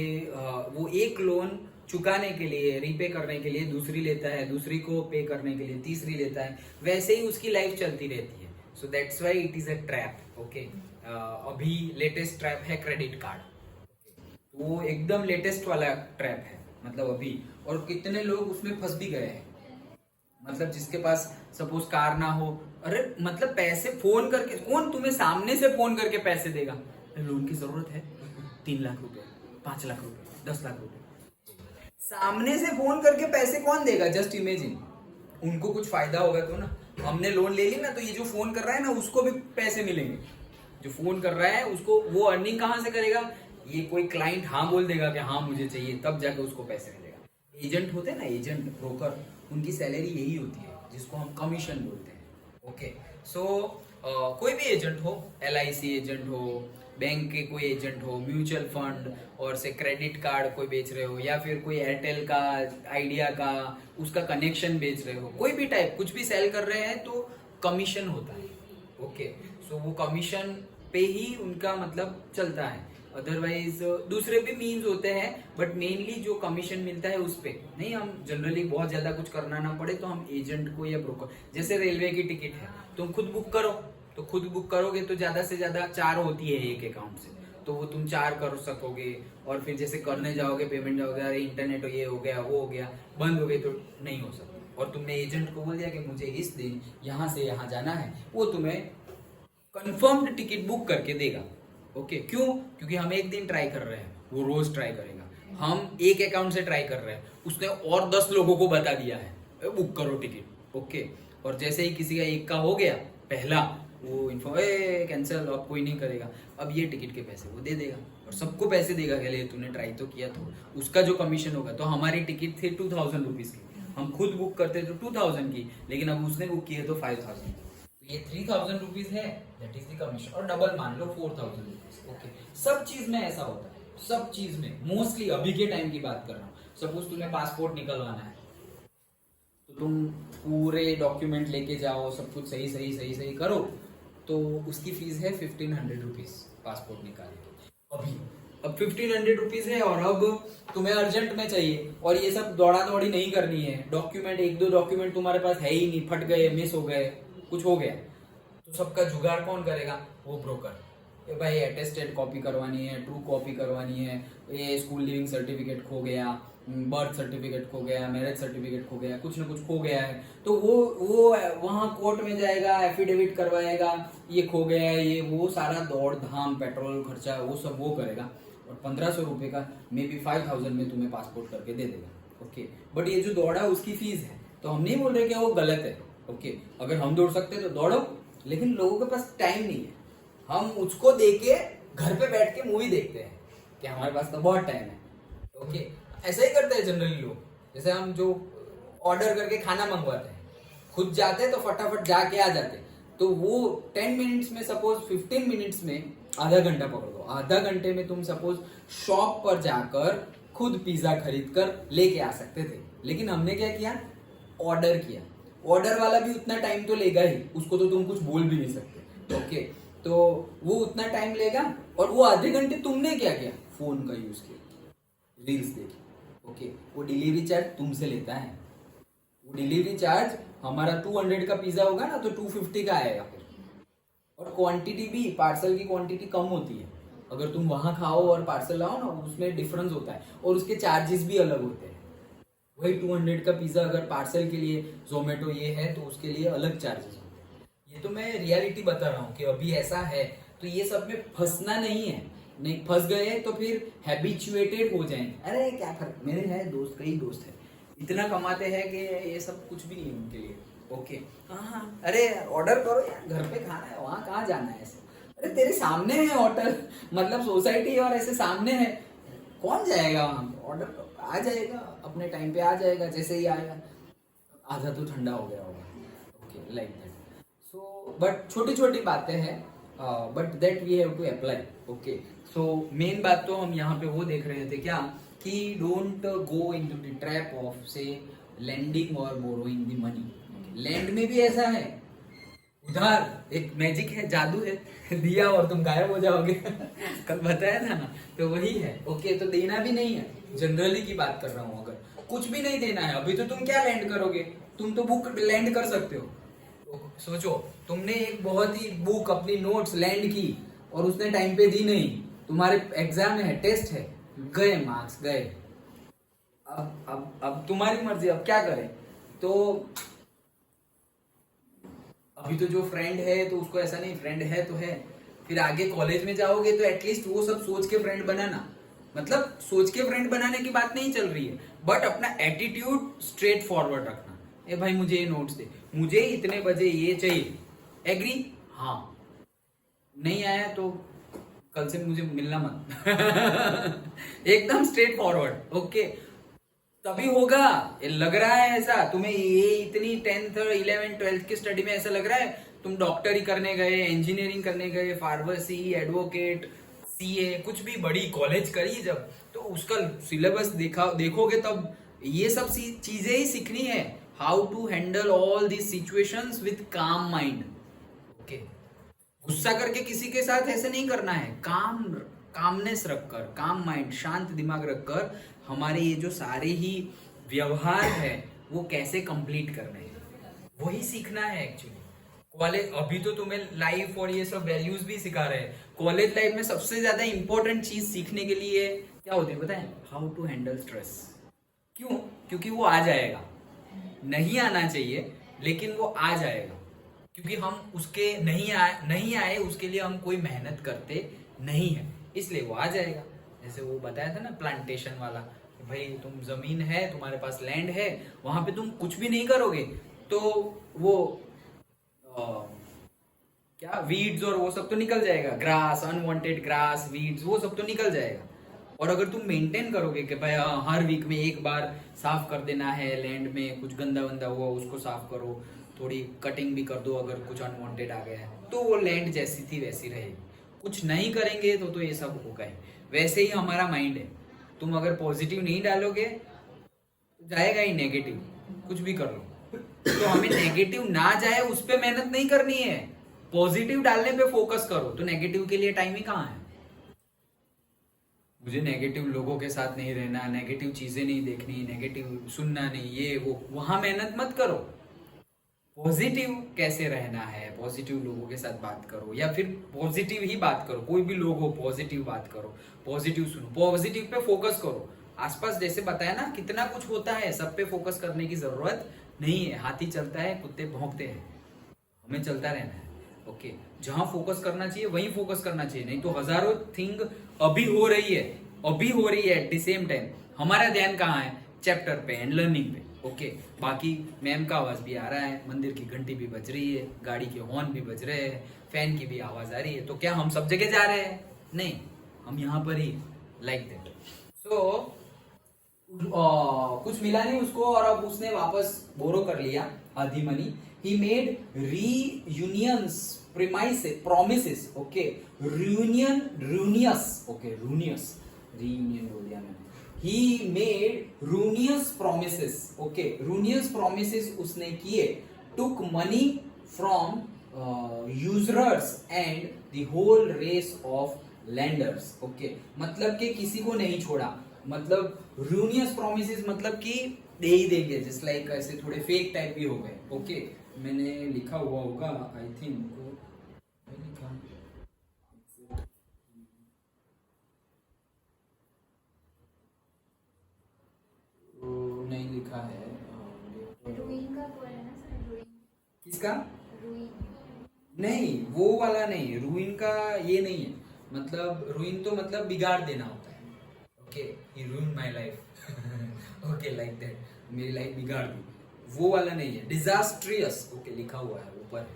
वो एक लोन चुकाने के लिए, रीपे करने के लिए दूसरी लेता है, दूसरी को पे करने के लिए तीसरी लेता है, वैसे ही उसकी लाइफ चलती रहती है, so that's why it is a trap, okay. अभी लेटेस्ट ट्रैप है क्रेडिट कार्ड, वो एकदम लेटेस्ट वाला ट्रैप है, मतलब अभी और कितने लोग उसमें फंस भी गए हैं। मतलब जिसके पास सपोज कार ना हो, अरे मतलब पैसे फोन करके, कौन तुम्हें सामने से फोन करके पैसे देगा? लोन की जरूरत है, 3 लाख रुपए, 5 लाख रुपए, 10 लाख रुपए, सामने से फोन करके पैसे कौन देगा? जस्ट इमेजिन, उनको कुछ फायदा होगा तो ना। हमने लोन ले ली ना, तो ये जो फोन कर रहा है ना उसको भी पैसे मिलेंगे। जो फोन कर रहा है उसको, वो अर्निंग कहाँ से करेगा? ये कोई क्लाइंट हाँ बोल देगा कि हाँ मुझे चाहिए, तब जाके उसको पैसे मिलेगा। एजेंट होते हैं ना, एजेंट ब्रोकर, उनकी सैलरी यही होती है जिसको हम कमीशन बोलते हैं। ओके, सो कोई भी एजेंट हो, LIC एजेंट हो, बैंक के कोई एजेंट हो, म्यूचुअल फंड, और से क्रेडिट कार्ड कोई बेच रहे हो, या फिर कोई एयरटेल का, आइडिया का, उसका कनेक्शन बेच रहे हो, कोई भी टाइप कुछ भी सेल कर रहे हैं तो कमीशन होता है। ओके, सो वो कमीशन पे ही उनका मतलब चलता है। अदरवाइज दूसरे भी मीन्स होते हैं, बट मेनली जो कमीशन मिलता है उस पे नहीं। हम जनरली बहुत ज्यादा कुछ करना ना पड़े तो हम एजेंट को या ब्रोकर, जैसे रेलवे की टिकट है, तुम खुद बुक करो, तो खुद बुक करोगे तो ज्यादा से ज्यादा 4 होती है एक अकाउंट से, तो वो तुम 4 कर सकोगे। और फिर जैसे करने जाओगे, पेमेंट जाओगे, अरे इंटरनेट ये हो गया, वो हो गया, बंद हो गई, तो नहीं हो सकता। और तुमने एजेंट को बोल दिया कि मुझे इस दिन यहाँ से यहाँ जाना है, वो तुम्हें कंफर्म्ड टिकट बुक करके देगा। ओके, क्यों? क्योंकि हम एक दिन ट्राई कर रहे हैं, वो रोज ट्राई करेगा। हम एक अकाउंट से ट्राई कर रहे हैं, उसने और 10 लोगों को बता दिया है बुक करो टिकट। ओके, और जैसे ही किसी का एक का हो गया पहला, वो इन्फो कैंसिल, अब कोई नहीं करेगा, अब ये टिकट के पैसे वो दे देगा और सबको पैसे देगा कि ले तूने ट्राई तो किया, तो उसका जो कमीशन होगा। तो हमारी टिकट थी 2000 रुपीज की, हम खुद बुक करते तो 2000 की, लेकिन अब उसने बुक की है तो 5000। तो ये 3000 रुपीज है, दैट इज द कमीशन। और डबल मान लो 4000 रुपीज। ओके, सब चीज में ऐसा होता है, सब चीज में मोस्टली अभी के टाइम की बात कर रहा हूँ। सपोज तुम्हें पासपोर्ट निकलवाना है, तो तुम पूरे डॉक्यूमेंट लेके जाओ, सब कुछ सही सही सही सही करो, तो उसकी फीस है 1500 रुपीज पासपोर्ट निकालने की। अभी अब 1500 रुपीज है, और अब तुम्हें अर्जेंट में चाहिए, और ये सब दौड़ा दौड़ी नहीं करनी है। डॉक्यूमेंट, 1-2 डॉक्यूमेंट तुम्हारे पास है ही नहीं, फट गए, मिस हो गए, कुछ हो गया, तो सबका जुगाड़ कौन करेगा? वो ब्रोकर। भाई अटेस्टेड कॉपी करवानी है, ट्रू कॉपी करवानी है, ये स्कूल लिविंग सर्टिफिकेट खो गया, बर्थ सर्टिफिकेट खो गया, मैरिज सर्टिफिकेट खो गया, कुछ ना कुछ खो गया है, तो वो वहां कोर्ट में जाएगा, एफिडेविट करवाएगा, ये खो गया है, ये वो सारा दौड़ धाम, पेट्रोल खर्चा, वो सब वो करेगा, और 1500 रुपए का, मे बी 5000 में तुम्हें पासपोर्ट करके दे देगा। ओके, बट ये जो दौड़ा उसकी फीस है, तो हम नहीं बोल रहे कि वो गलत है। ओके, अगर हम दौड़ सकते तो दौड़ो, लेकिन लोगों के पास टाइम नहीं है। हम उसको देके घर पे बैठ के मूवी देखते हैं कि हमारे पास तो बहुत टाइम है। ओके, ऐसा ही करते हैं जनरली लोग। जैसे हम जो ऑर्डर करके खाना मंगवाते हैं, खुद जाते हैं तो फटाफट जाके आ जाते हैं, तो वो 10 मिनट्स में, सपोज 15 मिनट्स में आधा घंटा पकड़ दो, आधा घंटे में तुम सपोज शॉप पर जाकर खुद पिज्जा खरीद कर लेके आ सकते थे। लेकिन हमने क्या किया? ऑर्डर किया। ऑर्डर वाला भी उतना टाइम तो लेगा ही, उसको तो तुम कुछ बोल भी नहीं सकते। ओके, तो वो उतना टाइम लेगा, और वो आधे घंटे तुमने क्या किया? फोन का यूज किया, रील्स देखी। ओके, वो डिलीवरी चार्ज तुमसे लेता है। वो डिलीवरी चार्ज हमारा 200 का पिज्जा होगा ना, तो 250 का आएगा फिर। और क्वांटिटी भी, पार्सल की क्वांटिटी कम होती है, अगर तुम वहां खाओ और पार्सल लाओ ना, उसमें डिफरेंस होता है, और उसके चार्जेस भी अलग होते हैं। वही 200 का पिज्जा अगर पार्सल के लिए जोमेटो ये है, तो उसके लिए अलग चार्जेस होते हैं। ये तो मैं रियलिटी बता रहा हूँ कि अभी ऐसा है, तो ये सब में फंसना नहीं है। नहीं फंस गए तो फिर हैबिचुएटेड हो जाएंगे, अरे क्या फर्क, मेरे है दोस्त, कई दोस्त है, इतना कमाते हैं कि ये सब कुछ भी नहीं है उनके लिए। ओके, हाँ, अरे ऑर्डर करो यार, घर पे खाना है, वहां कहाँ जाना है ऐसे, अरे तेरे सामने है होटल, मतलब सोसाइटी, और ऐसे सामने है, कौन जाएगा वहां? ऑर्डर आ जाएगा, अपने टाइम पे आ जाएगा, जैसे ही आएगा आधा तो ठंडा हो गया होगा। Okay, like that. So but छोटी छोटी बातें हैं, but that we have to apply. Okay, so main बात तो हम यहाँ पे वो देख रहे थे क्या, कि don't go into the trap of से लेंडिंग और बोरोइंग द मनी। लैंड में भी ऐसा है, उधार एक मैजिक है, जादू है, दिया और तुम गायब हो जाओगे कल बताया था ना, तो वही है। ओके, तो देना भी नहीं है, जनरली की बात कर रहा हूँ। अगर कुछ भी नहीं देना है अभी, तो तुम क्या लैंड करोगे? तुम तो बुक लैंड कर सकते हो। सोचो, तुमने एक बहुत ही बुक, अपनी नोट्स लैंड की, और उसने टाइम पे दी नहीं, तुम्हारे एग्जाम है, टेस्ट है, गए मार्क्स गए। अब तुम्हारी मर्जी, अब क्या करें। तो अभी तो जो फ्रेंड है तो उसको ऐसा नहीं, फ्रेंड है तो है, फिर आगे कॉलेज में जाओगे तो एटलीस्ट वो सब सोच के फ्रेंड बनाना, मतलब सोच के फ्रेंड बनाने की बात नहीं चल रही है, बट अपना एटीट्यूड स्ट्रेट फॉरवर्ड रखना। ए भाई मुझे ये नोट्स दे, मुझे इतने बजे ये चाहिए, एग्री, हाँ, नहीं आया तो कल से मुझे मिलना मत। एकदम स्ट्रेट फॉरवर्ड, ओके, तभी होगा। ये लग रहा है ऐसा तुम्हें, ये इतनी 10th 11 12th की स्टडी में ऐसा लग रहा है तुम डॉक्टरी करने गए, इंजीनियरिंग करने गए, फार्मेसी, एडवोकेट, सीए, कुछ भी बड़ी कॉलेज करी जब, तो उसका सिलेबस देखोगे तब ये सब चीजें ही सीखनी है। How to handle all these situations with calm mind, okay. गुस्सा करके किसी के साथ ऐसे नहीं करना है, कामनेस रखकर, काम माइंड, शांत दिमाग रखकर हमारे ये जो सारे ही व्यवहार है वो कैसे कंप्लीट करने हैं, वही सीखना है एक्चुअली। कॉलेज अभी तो तुम्हें लाइफ और ये सब वैल्यूज भी सिखा रहे हैं, कॉलेज लाइफ में सबसे ज्यादा इंपॉर्टेंट चीज सीखने के लिए क्या होती है पता है, हाउ टू हैंडल स्ट्रेस। क्यों? क्योंकि वो आ जाएगा, नहीं आना चाहिए लेकिन वो आ जाएगा, क्योंकि हम उसके नहीं आए उसके लिए हम कोई मेहनत करते नहीं है, इसलिए वो आ जाएगा। जैसे वो बताया था ना प्लांटेशन वाला, भाई तुम जमीन है, तुम्हारे पास लैंड है, वहां पे तुम कुछ भी नहीं करोगे तो वो क्या वीड्स और वो सब तो निकल जाएगा, ग्रास, अनवांटेड ग्रास, वीड्स, वो सब तो निकल जाएगा। और अगर तुम मेंटेन करोगे कि भाई हर वीक में एक बार साफ कर देना है, लैंड में कुछ गंदा वंदा हुआ उसको साफ करो, थोड़ी कटिंग भी कर दो अगर कुछ अनवांटेड आ गया है, तो वो लैंड जैसी थी वैसी रहेगी। कुछ नहीं करेंगे तो ये सब होगा ही। वैसे ही हमारा माइंड है, तुम अगर पॉजिटिव नहीं डालोगे तो जाएगा ही नेगेटिव, कुछ भी कर लो। तो हमें नेगेटिव ना जाए उस पर मेहनत नहीं करनी है, पॉजिटिव डालने पे फोकस करो। तो नेगेटिव के लिए टाइम ही कहाँ है। मुझे नेगेटिव लोगों के साथ नहीं रहना, नेगेटिव चीजें नहीं देखनी, नेगेटिव सुनना नहीं, ये वो, वहां मेहनत मत करो। पॉजिटिव कैसे रहना है, पॉजिटिव लोगों के साथ बात करो, या फिर पॉजिटिव ही बात करो, कोई भी लोग हो पॉजिटिव बात करो, पॉजिटिव सुनो, पॉजिटिव पे फोकस करो। आसपास जैसे बताया ना कितना कुछ होता है, सब पे फोकस करने की जरूरत नहीं है। हाथी चलता है, कुत्ते भौंकते हैं, हमें चलता रहना है, ओके। जहां फोकस करना चाहिए वहीं फोकस करना चाहिए, नहीं तो हजारों थिंग अभी हो रही है एट द सेम टाइम, हमारा ध्यान कहाँ है, चैप्टर पे एंड लर्निंग पे, ओके। बाकी मैम का आवाज भी आ रहा है, मंदिर की घंटी भी बज रही है, गाड़ी के हॉर्न भी बज रहे हैं, फैन की भी आवाज आ रही है, तो क्या हम सब जगह जा रहे हैं? नहीं, हम यहाँ पर ही, लाइक दैट। सो कुछ मिला नहीं उसको और अब उसने वापस बोरो कर लिया आधी money. He made ruinous promises, okay, ruinous, okay, ruinous, reunion बोल दिया मैंने। He made ruinous promises, okay, ruinous promises उसने किए, took money from usurers and the whole race of lenders, okay, मतलब कि किसी को नहीं छोड़ा, मतलब ruinous promises मतलब कि दे ही देंगे, जस्ट लाइक ऐसे थोड़े फेक टाइप भी हो गए, ओके। मैंने लिखा हुआ होगा आई थिंक, नहीं लिखा है। रूइन का बोल है ना सर, रूइन। किसका? रूइन। नहीं, वो वाला नहीं, रूइन का ये नहीं है, मतलब रूइन तो मतलब बिगाड़ देना होता है, okay. He रूइन my life, okay, like that, मेरी लाइफ बिगाड़ दी, वो वाला नहीं है। डिजास्ट्रियस, ओके, लिखा हुआ है ऊपर,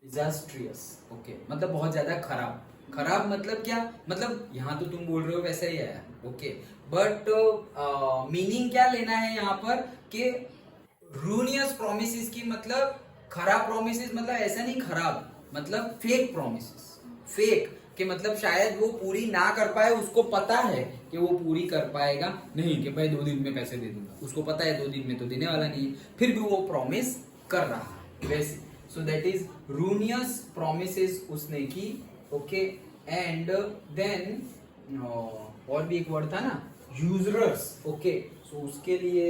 डिजास्ट्रियस, ओके, मतलब बहुत ज्यादा खराब। खराब मतलब क्या, मतलब यहाँ तो तुम बोल रहे हो वैसा ही आया, ओके, बट मीनिंग क्या लेना है यहाँ पर कि रूनियस प्रोमिसेस की मतलब खराब प्रोमिसेस, मतलब ऐसा नहीं खराब, मतलब फेक प्रोमिसेस, फेक कि मतलब शायद वो पूरी ना कर पाए, उसको पता है कि वो पूरी कर पाएगा नहीं, कि भाई 2 दिन में पैसे दे दूंगा, उसको पता है 2 दिन में तो देने वाला नहीं है, फिर भी वो प्रॉमिस कर रहा है वैसे। सो दैट इज रूनियस प्रोमिसेस उसने की, ओके। एंड देन और भी एक वर्ड था ना, यूजरर्स, ओके, सो उसके लिए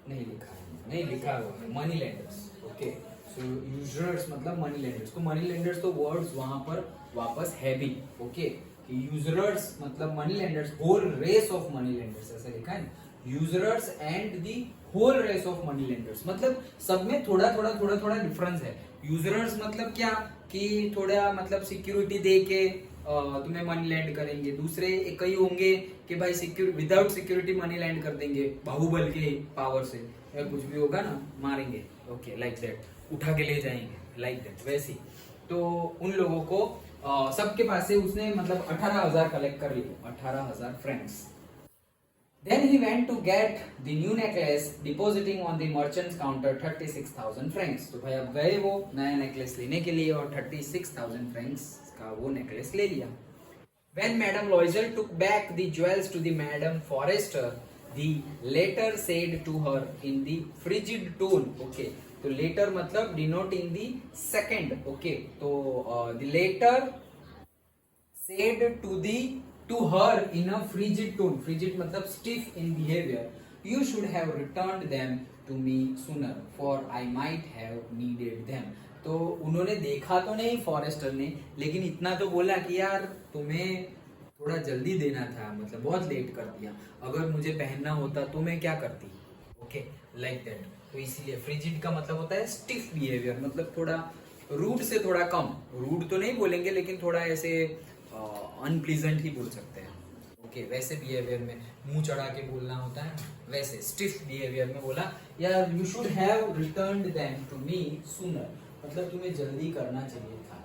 नहीं लिखा है, नहीं लिखा है, money lenders, okay. So usurers मतलब मनी लेंडर्स, तो मनी लेंडर्स तो वर्ड्स वहां पर वापस है भी, ओके। कि यूजर्स मतलब money lenders, whole race of money lenders ऐसा लिखा है, usurers and the whole race of money lenders, मतलब सब में थोड़ा थोड़ा डिफरेंस है। यूजर्स मतलब क्या कि थोड़ा मतलब सिक्योरिटी दे के तुम्हें मनी लैंड करेंगे, दूसरे कई होंगे कि भाई विदाउट सिक्योरिटी मनी लैंड कर देंगे बाहुबल के पावर से, या कुछ भी होगा ना मारेंगे, ओके लाइक दैट, उठा के ले जाएंगे लाइक दैट वैसी। तो उन लोगों को सबके पास से उसने मतलब 18,000 कलेक्ट कर लिए, 18,000 Franks. Then he went to get the new necklace, depositing on the merchant's counter 36,000 francs. तो भाई अब गए वो नया नेकलेस लेने के लिए और 36,000 francs का वो नेकलेस ले लिया। When Madame Loisel took back the jewels to the Madame Forrester, the latter said to her in the frigid tone, okay, तो later मतलब denoting the second, okay, तो the latter said to her in a frigid tone, frigid मतलब stiff in behavior, you should have returned them to me sooner for I might have needed them। तो उन्होंने देखा तो नहीं forester ने, लेकिन इतना तो बोला कि यार तुम्हें थोड़ा जल्दी देना था, मतलब बहुत लेट कर दिया, अगर मुझे पहनना होता तो मैं क्या करती, ओके लाइक दैट। तो इसीलिए फ्रिजिड का मतलब होता है स्टिफ बिहेवियर, मतलब थोड़ा रूड से थोड़ा कम, रूड तो नहीं बोलेंगे लेकिन थोड़ा ऐसे अनप्लीजेंट ही बोल सकते हैं, ओके वैसे बिहेवियर में मुंह चढ़ा के बोलना होता है, वैसे स्टिफ बिहेवियर में बोला यार you should have returned them to me sooner, मतलब तुम्हें जल्दी करना चाहिए था।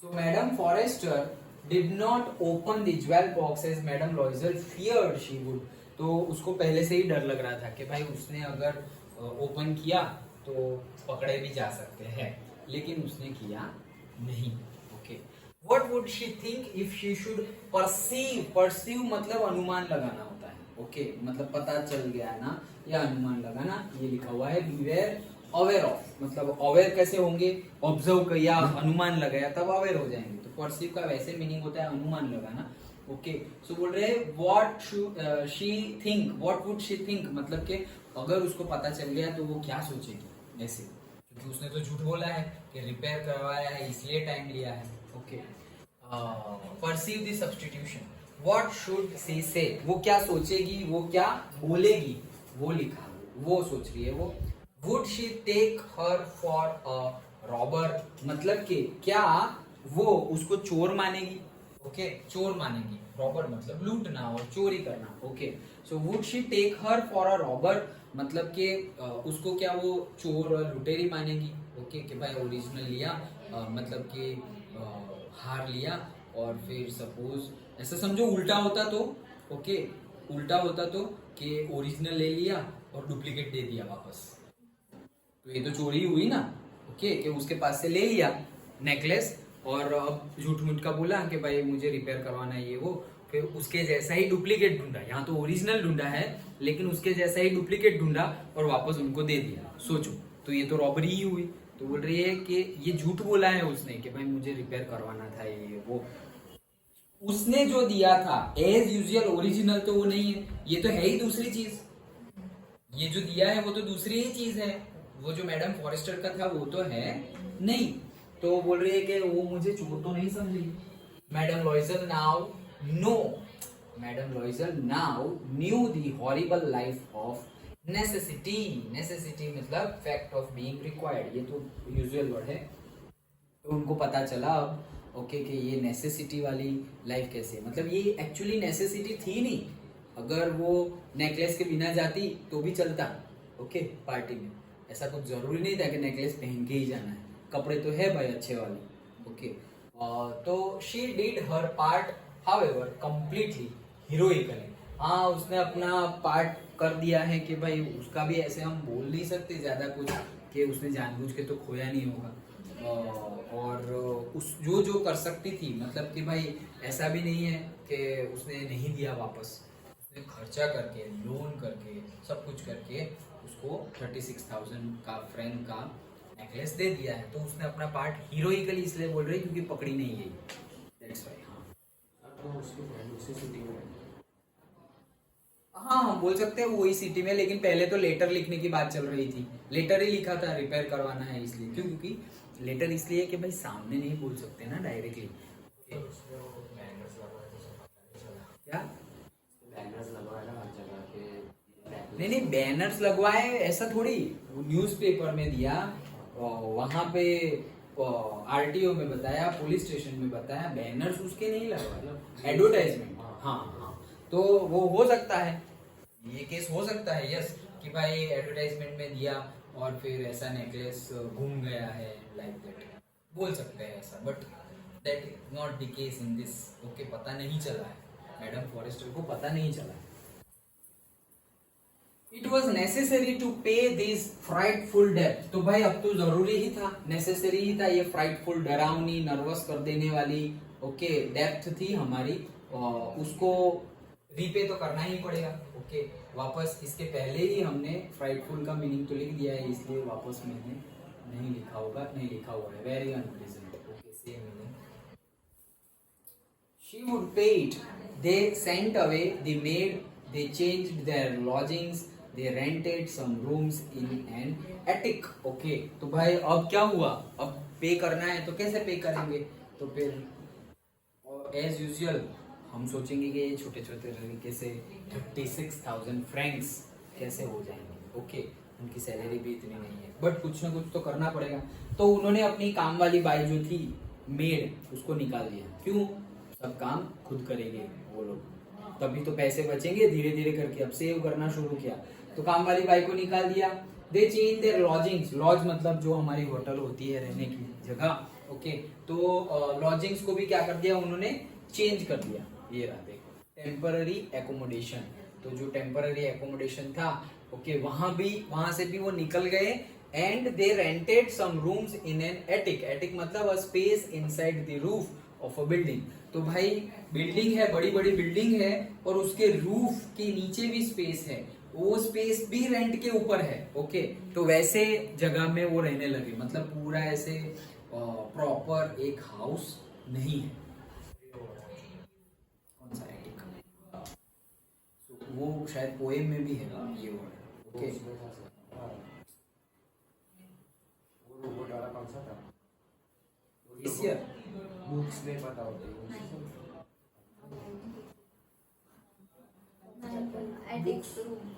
So Madame Forrester did not open the jewel box as Madame Loisel feared she would। तो उसको पहले से ही डर लग रहा था कि भाई उसने अगर ओपन किया तो पकड़े भी जा सकते हैं, लेकिन उसने किया नहीं, okay. What would she think if she should perceive मतलब अनुमान लगाना होता है, ओके मतलब पता चल गया ना, या अनुमान लगाना, ये लिखा हुआ है beware अवेयर ऑफ, मतलब अवेयर कैसे होंगे, ऑब्जर्व किया अनुमान लगाया तब अवेयर हो जाएंगे। तो परसीव का वैसे मीनिंग होता है अनुमान लगाना, ओके। सो बोल रहे हैं what should she think, what would she think मतलब कि अगर उसको पता चल गया तो वो क्या सोचेगी ऐसे, क्योंकि उसने तो झूठ बोला है कि रिपेयर करवाया है इसलिए टाइम लिया है, okay. Perceive the substitution, what should she से, वो क्या सोचेगी, वो क्या बोलेगी, वो लिखा, वो सोच रही है वो। Would she take her for a robber मतलब कि क्या वो उसको चोर मानेगी, ओके चोर मानेगी, रॉबर मतलब लूटना और चोरी करना, okay. So would she take her for a robber मतलब कि उसको क्या वो चोर और लुटेरी मानेगी, ओके कि भाई ओरिजिनल लिया मतलब कि हार लिया और फिर सपोज ऐसा समझो उल्टा होता तो, ओके उल्टा होता तो कि ओरिजिनल ले लिया और डुप्लीकेट दे दिया वापस, तो ये तो चोरी हुई ना, ओके कि उसके पास से ले लिया नेकलेस और अब झूठ मूठ का बोला कि भाई मुझे रिपेयर करवाना है ये वो, फिर उसके जैसा ही डुप्लीकेट ढूंढा, यहाँ तो ओरिजिनल ढूंढा है लेकिन उसके जैसा ही डुप्लीकेट ढूंढा और वापस उनको दे दिया, सोचो तो ये तो रॉबरी ही हुई। तो बोल रही है कि ये झूठ बोला है उसने कि भाई मुझे रिपेयर करवाना था ये वो, उसने जो दिया था एज यूजुअल ओरिजिनल तो वो नहीं है, ये तो है ही दूसरी चीज, ये जो दिया है वो तो दूसरी ही चीज है, वो जो मैडम फॉरेस्टर का था वो तो है नहीं। तो बोल रही है कि वो मुझे चोर तो नहीं समझी। Madam Loisel now no, madam Loisel now knew the horrible life of necessity, necessity मतलब फैक्ट ऑफ बीइंग रिक्वायर्ड, ये तो यूजुअल वर्ड है, तो उनको पता चला अब ओके कि ये नेसेसिटी वाली लाइफ कैसे, मतलब ये एक्चुअली नेसेसिटी थी नहीं, अगर वो नेकलेस के बिना जाती तो भी चलता, ओके पार्टी में ऐसा कुछ जरूरी नहीं था कि नेकलेस पहन के ही जाना है, कपड़े तो है भाई अच्छे वाले, ओके। तो she did her part however completely heroically, हाँ उसने अपना पार्ट कर दिया है कि भाई उसका भी ऐसे हम बोल नहीं सकते ज्यादा कुछ कि उसने जानबूझ के तो खोया नहीं होगा, और उस जो जो कर सकती थी मतलब कि भाई ऐसा भी नहीं है कि उसने नहीं दिया वापस, उसने खर्चा करके लोन करके सब कुछ करके उसको 36,000 का फ्रैंक का नेकलेस दे दिया है, तो उसने अपना पार्ट हीरोइकली इसलिए बोल रही क्योंकि पकड़ी नहीं गई, दैट्स व्हाई। हाँ तो उसकी फ्रेंड उसी सिटी में रहती हाँ हम बोल सकते हैं वही सिटी में, लेकिन पहले तो लेटर लिखने की बात चल रही थी। लेटर ही लिखा था, रिपेयर करवाना है इसलिए। क्यों? क्योंकि लेटर इसलिए कि भाई सामने नहीं बोल सकते ना डायरेक्टली। है। तो उसमें वो बैनर्स लगवाए तो सब पता नहीं चला। क्या? बैनर्स लगवाए ना हर जगह के। नहीं नहीं, बैनर्स लगवाए ऐसा थोड़ी, न्यूज़पेपर में दिया, वहां पे आरटीओ में बताया, पुलिस स्टेशन में बताया, बैनर्स उसके नहीं लगवाए, एडवर्टाइजमेंट। हाँ हाँ, तो वो हो सकता है, ये केस हो सकता है, यस, कि भाई एडवर्टाइजमेंट में दिया और फिर ऐसा नेकलेस घूम गया है, लाइक दैट बोल सकते हैं ऐसा, but that is not the case in this. Okay, पता नहीं चला है, मैडम फॉरेस्टर को पता नहीं चला है। इट वॉज नेसेसरी टू पे दिस फ्राइटफुल डेप्थ। तो भाई अब तो जरूरी ही था, नेसेसरी ही था, ये फ्राइटफुल, डरावनी, नर्वस कर देने वाली ओके डेप्थ थी हमारी, उसको रीपे तो करना ही पड़ेगा। ओके, वापस इसके पहले ही हमने फ्राइटफुल का मीनिंग तो लिख दिया है, इसलिए वापस मैंने नहीं लिखा होगा, नहीं लिखा हुआ है, very unpleasant. Okay, same meaning. She would pay it. They sent away the maid. They changed their lodgings. They rented some rooms in an attic. Okay, तो भाई अब क्या हुआ? अब पे करना है तो कैसे पे करेंगे? तो फिर एज यूजुअल हम सोचेंगे कि ये छोटे छोटे तरीके से 36,000 फ्रैंक्स कैसे हो जाएंगे। ओके, उनकी सैलरी भी इतनी नहीं है, बट कुछ ना कुछ तो करना पड़ेगा। तो उन्होंने अपनी काम वाली बाई जो थी मेड, उसको निकाल दिया। क्यों? सब काम खुद करेंगे वो लोग, तभी तो पैसे बचेंगे। धीरे धीरे करके अब सेव करना शुरू किया, तो काम वाली बाई को निकाल दिया। They change their lodgings. Lodge मतलब जो हमारी होटल होती है, रहने की जगह। ओके, तो लॉजिंग्स को भी क्या कर दिया उन्होंने? चेंज कर दिया। ये रहा देखो, टेम्पररी एकोमोडेशन। तो जो टेम्पररी एकोमोडेशन था, ओके, वहां से भी वो निकल गए। And they rented some rooms in an attic. Attic मतलब a space inside the roof of a building. तो भाई बिल्डिंग है, बड़ी बड़ी बिल्डिंग है, और उसके रूफ के नीचे भी स्पेस है, वो स्पेस भी रेंट के ऊपर है। ओके, तो वैसे जगह में वो रहने लगे, मतलब पूरा ऐसे प्रॉपर एक हाउस नहीं है। कौन सा एटिक? वो शायद पोएम में भी है ये वर्ड। ओके, वो वाला कौन सा था? इस ईयर बुक्स में पता होती है। एटिक्स रूम।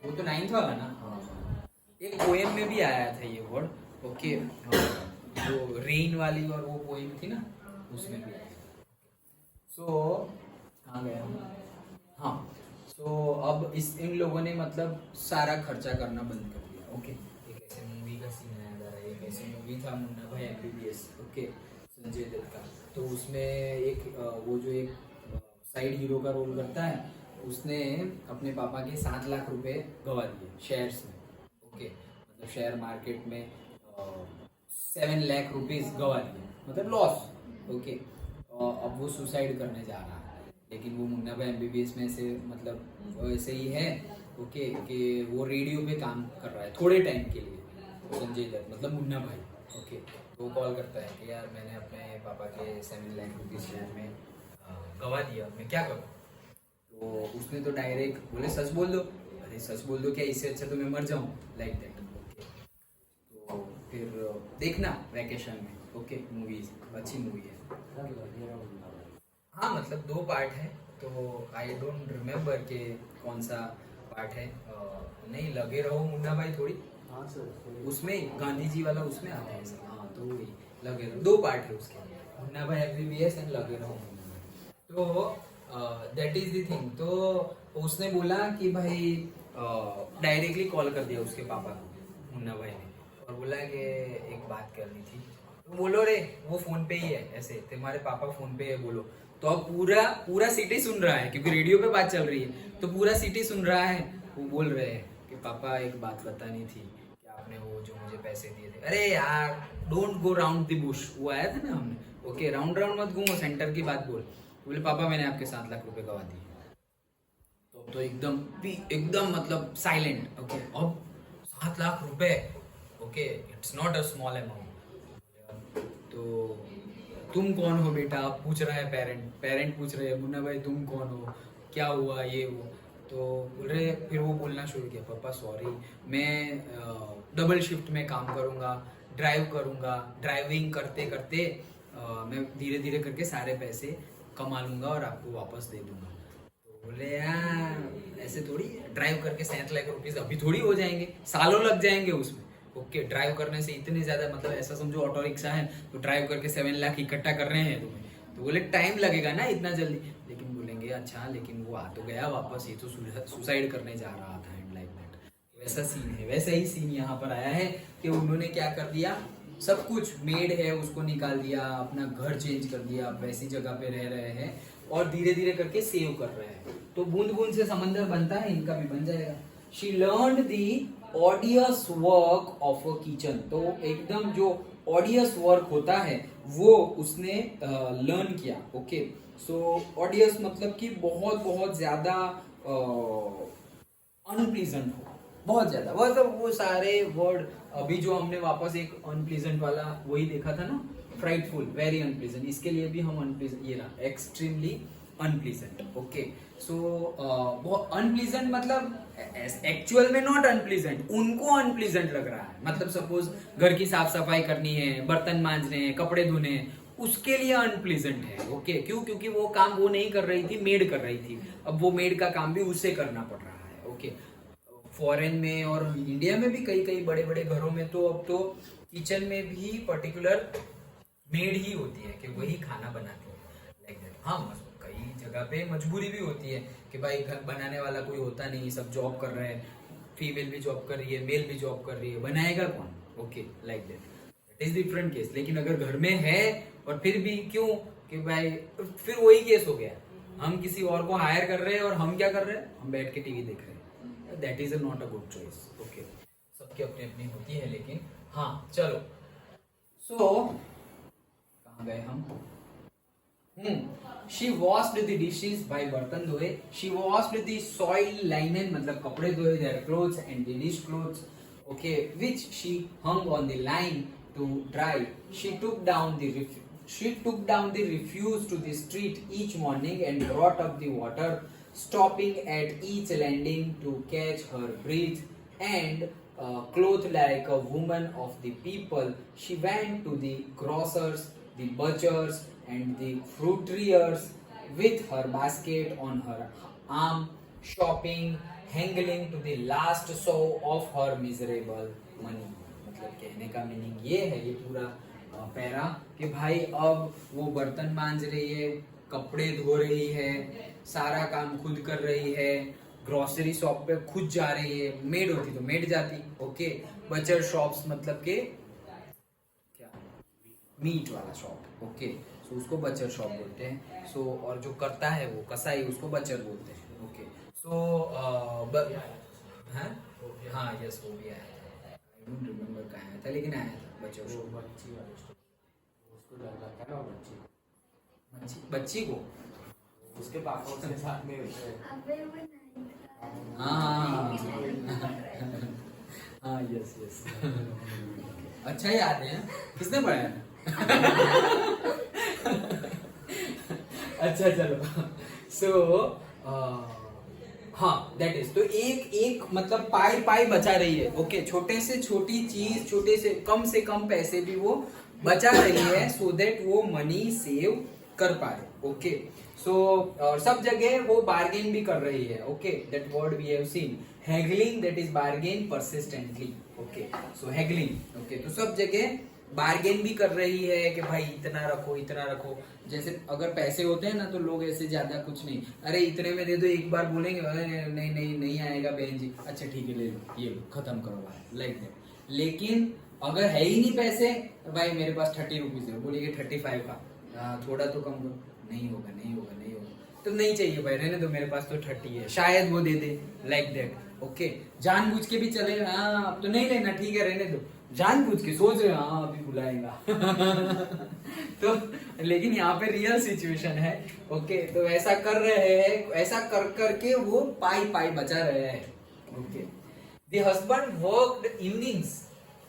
वो तो 9th वाला ना। एक पोएम में भी आया था ये वर्ड। ओके, जो रेन वाली और वो पोएम थी ना, उसमें भी आया। सो कहाँ गया? हाँ, सो अब इन लोगों ने मतलब सारा खर्चा करना बंद कर दिया। ओके, एक ऐसे मूवी का सीन याद आ रहा है, एक ऐसे मूवी था मुन्ना भाई एमबीबीएस। ओके, संजय दत्त का। तो उसमें एक वो जो एक साइड हीरो का रोल करता है, उसने अपने पापा के 7 लाख रुपए गवा दिए शेयर्स में। ओके, मतलब शेयर मार्केट में 7 लाख रुपीस गवा दिए, मतलब लॉस। ओके, अब वो सुसाइड करने जा रहा है, लेकिन वो मुन्ना भाई एमबीबीएस में से मतलब ऐसे ही है। ओके, कि वो रेडियो पे काम कर रहा है थोड़े टाइम के लिए, संजय दत्त मतलब मुन्ना भाई। ओके, तो वो कॉल करता है कि यार मैंने अपने पापा के 7 लाख रुपीस शेयर में गवा दिया, मैं क्या करूँ? तो उसने तो डायरेक्ट बोले सच बोल दो। अरे सच बोल दो क्या, इससे अच्छा तो मैं मर जाऊँ, लाइक दैट। ओके, तो फिर देखना वैकेशन में। ओके, मूवीज अच्छी मूवी है। हाँ, मतलब 2 पार्ट है, तो आई डोंट रिमेम्बर कि कौन सा पार्ट है। नहीं, लगे रहो मुन्ना भाई थोड़ी, हाँ सर, उसमें गांधी जी वाला उसमें आता है सर। हाँ, तो वही लगे रहो, 2 पार्ट है उसके, मुन्ना भाई एमबीबीएस एंड लगे रहो मुन्ना भाई। तो दैट इज द थिंग। तो उसने बोला कि भाई डायरेक्टली कॉल कर दिया उसके पापा को, मुन्ना भाई ने, और बोला कि एक बात करनी थी। तो बोलो रे, वो फोन पे ही है, ऐसे तुम्हारे पापा फोन पे है, बोलो। तो अब पूरा सिटी सुन रहा है, क्योंकि रेडियो पे बात चल रही है, तो पूरा सिटी सुन रहा है। वो बोल रहे हैं कि पापा एक बात बतानी थी कि आपने वो जो मुझे पैसे दिए थे। अरे यार, don't go round the Bush, वो आया था ना हमने। ओके, राउंड राउंड मत घूमो, सेंटर की बात बोल। बोले पापा मैंने आपके 7 लाख रुपए गवा दिए। तो एकदम मतलब साइलेंट। ओके, अब 7 लाख रुपए, okay, it's not a small amount. तो तुम कौन हो बेटा, पूछ रहा है पेरेंट पूछ रहे हैं मुन्ना भाई तुम कौन हो, क्या हुआ ये वो। तो बोल रहे, फिर वो बोलना शुरू किया, पापा सॉरी मैं डबल शिफ्ट में काम करूँगा, ड्राइव करूँगा, ड्राइविंग करते करते मैं धीरे धीरे करके सारे पैसे कमा लूँगा और आपको वापस दे दूँगा। तो बोले यार ऐसे थोड़ी, ड्राइव करके 7 लाख रुपीस अभी थोड़ी हो जाएंगे, सालों लग जाएंगे उसमें। ओके ड्राइव करने से इतने ज्यादा, मतलब ऐसा समझो ऑटो रिक्शा है तो ड्राइव करके 7 लाख इकट्ठा कर रहे हैं तुम्हें, तो बोले टाइम लगेगा ना इतना जल्दी। लेकिन बोलेंगे अच्छा लेकिन वो आ तो गया वापस, ये तो सुसाइड करने जा रहा था एंड लाइक दैट। वैसा सीन है, वैसा ही सीन यहाँ पर आया है कि उन्होंने क्या कर दिया, सब कुछ मेड है उसको निकाल दिया, अपना घर चेंज कर दिया, वैसी जगह पे रह रहे हैं और धीरे धीरे करके सेव कर रहे हैं। तो बूंद बूंद से समंदर बनता है, इनका भी बन जाएगा। She learned the ऑडियस work of a kitchen, तो एकदम जो ऑडियस वर्क होता है वो उसने लर्न किया। ओके सो ऑडियस मतलब कि बहुत बहुत ज्यादा अनप्लीजेंट हो, बहुत ज्यादा, मतलब वो सारे वर्ड, अभी जो हमने वापस एक अनप्लीजेंट वाला वही देखा था ना, फ्राइटफुल, वेरी अनप्लीजेंट, इसके लिए भी हम अनप्लीजेंट, ये ना एक्सट्रीमली अनप्लीजेंट। ओके सो बहुत अनप्लीजेंट, मतलब एक्चुअल में नॉट अनप्लीजेंट, उनको अनप्लीजेंट लग रहा है। मतलब सपोज घर की साफ सफाई करनी है, बर्तन मांजने हैं, कपड़े धोने हैं, उसके लिए अनप्लीजेंट है। ओके क्यों, क्योंकि वो काम वो नहीं कर रही थी, मेड कर रही थी, अब वो मेड का काम भी उससे करना पड़ रहा है। ओके फॉरेन में और इंडिया में भी कई कई बड़े बड़े घरों में तो अब तो किचन में भी पर्टिकुलर मेड ही होती है कि वही खाना बनाती है, लाइक दैट। हाँ कई जगह पे मजबूरी भी होती है कि भाई घर बनाने वाला कोई होता नहीं, सब जॉब कर रहे हैं, फीमेल भी जॉब कर रही है, मेल भी जॉब कर रही है, बनाएगा कौन। Okay like that is different case. लेकिन अगर घर में है और फिर भी क्यों कि भाई, फिर वही केस हो गया, हम किसी और को हायर कर रहे हैं और हम क्या कर रहे हैं, हम बैठ के टीवी देख रहे हैं। That is not a good choice. Okay सबकी अपनी अपनी होती है, लेकिन हाँ चलो सो कहाँ गए हम। शी वॉश्ड द डिशेस, भाई बर्तन धोए। She washed the soil linen, मतलब कपड़े धोए, their clothes and the dish cloths, okay, which she hung on the line to dry. She took down the refuse to the street each morning and brought up the water, stopping at each landing to catch her breath, and clothed like a woman of the people, she went to the grocers, the butchers, and the fruiterers with her basket on her arm, shopping, haggling to the last sou of her miserable money. मतलब कहने का meaning ये है, ये पूरा para, कि भाई अब वो बर्तन मांज रही है, कपड़े धो रही है, सारा काम खुद कर रही है, ग्रोसरी शॉप पे खुद जा रही है, मेड होती तो मेड जाती। ओके बचर शॉप्स मतलब के क्या, मीट वाला शॉप। ओके सो उसको बचर शॉप बोलते हैं। सो और जो करता है वो कसाई, उसको बचर बोलते हैं। ओके सो हाँ यस वो भी आया था, आई डोंट रिमेम्बर कहाँ आया था, लेकिन आया था बचर शॉप। बच्ची वाली स्टोरी, उसको डर लगता है ना बच्ची बच्ची को, उसके पापा उसके साथ में होते हैं। अबे वो नहीं था। हाँ यस यस अच्छा याद है, किसने पढ़ाया? अच्छा चलो सो हाँ दैट इज, तो एक एक मतलब पाई पाई बचा रही है। ओके छोटे से छोटी चीज, छोटे से कम पैसे भी वो बचा रही है, सो दैट वो मनी सेव कर पाए। ओके सो और सब जगह वो बार्गेन भी कर रही है। Okay that word we have seen, haggling, that is bargain persistently. Okay so haggling. Okay तो सब जगह बार्गेन भी कर रही है कि भाई इतना रखो इतना रखो। जैसे अगर पैसे होते हैं ना तो लोग ऐसे ज्यादा कुछ नहीं, अरे इतने में दे दो, एक बार बोलेंगे नहीं नहीं नहीं आएगा बहन जी, अच्छा ठीक है ले लो, ये लो खत्म करो भाई, लाइक दैट। लेकिन अगर है ही नहीं पैसे, भाई मेरे पास 30 रुपीज है, बोलिए 35 का, थोड़ा तो कम करो, नहीं होगा नहीं होगा नहीं होगा, तो नहीं चाहिए भाई रहने दो, मेरे पास तो 30 है, शायद वो दे दे, लाइक दैट। ओके जानबूझ के भी चले, हाँ अब तो नहीं लेना, ठीक है रहने दो, जानबूझ के सोच रहे हाँ अभी बुलाएगा तो लेकिन यहाँ पे रियल सिचुएशन है। ओके तो ऐसा कर रहे हैं, ऐसा कर करके वो पाई पाई बचा रहे हैं। Okay the husband worked evenings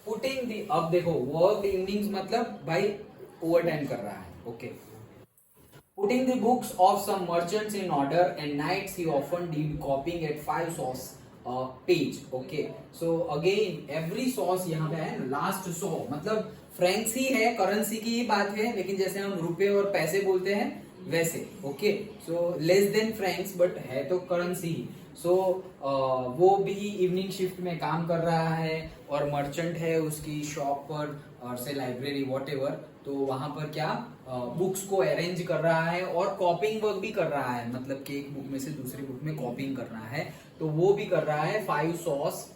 putting दी, अब देखो वर्कड इवनिंग्स मतलब भाई ओवर टाइम कर रहा है। Okay. Putting the books of some merchants in order and nights he often did copying at 5 sauce page. Okay. So again every sauce यहाँ पे है लास्ट 100 मतलब फ्रैंक्स ही है, करेंसी की ही बात है, लेकिन जैसे हम रुपए और पैसे बोलते हैं वैसे. Okay. So less than Franks but है तो करेंसी ही. सो वो भी इवनिंग शिफ्ट में काम कर रहा है और मर्चेंट है उसकी शॉप पर और से लाइब्रेरी वॉट, तो वहां पर क्या बुक्स को अरेंज कर रहा है और कॉपिंग वर्क भी कर रहा है, मतलब कि एक बुक में से दूसरी बुक में कॉपिंग कर रहा है, तो वो भी कर रहा है 5 सॉस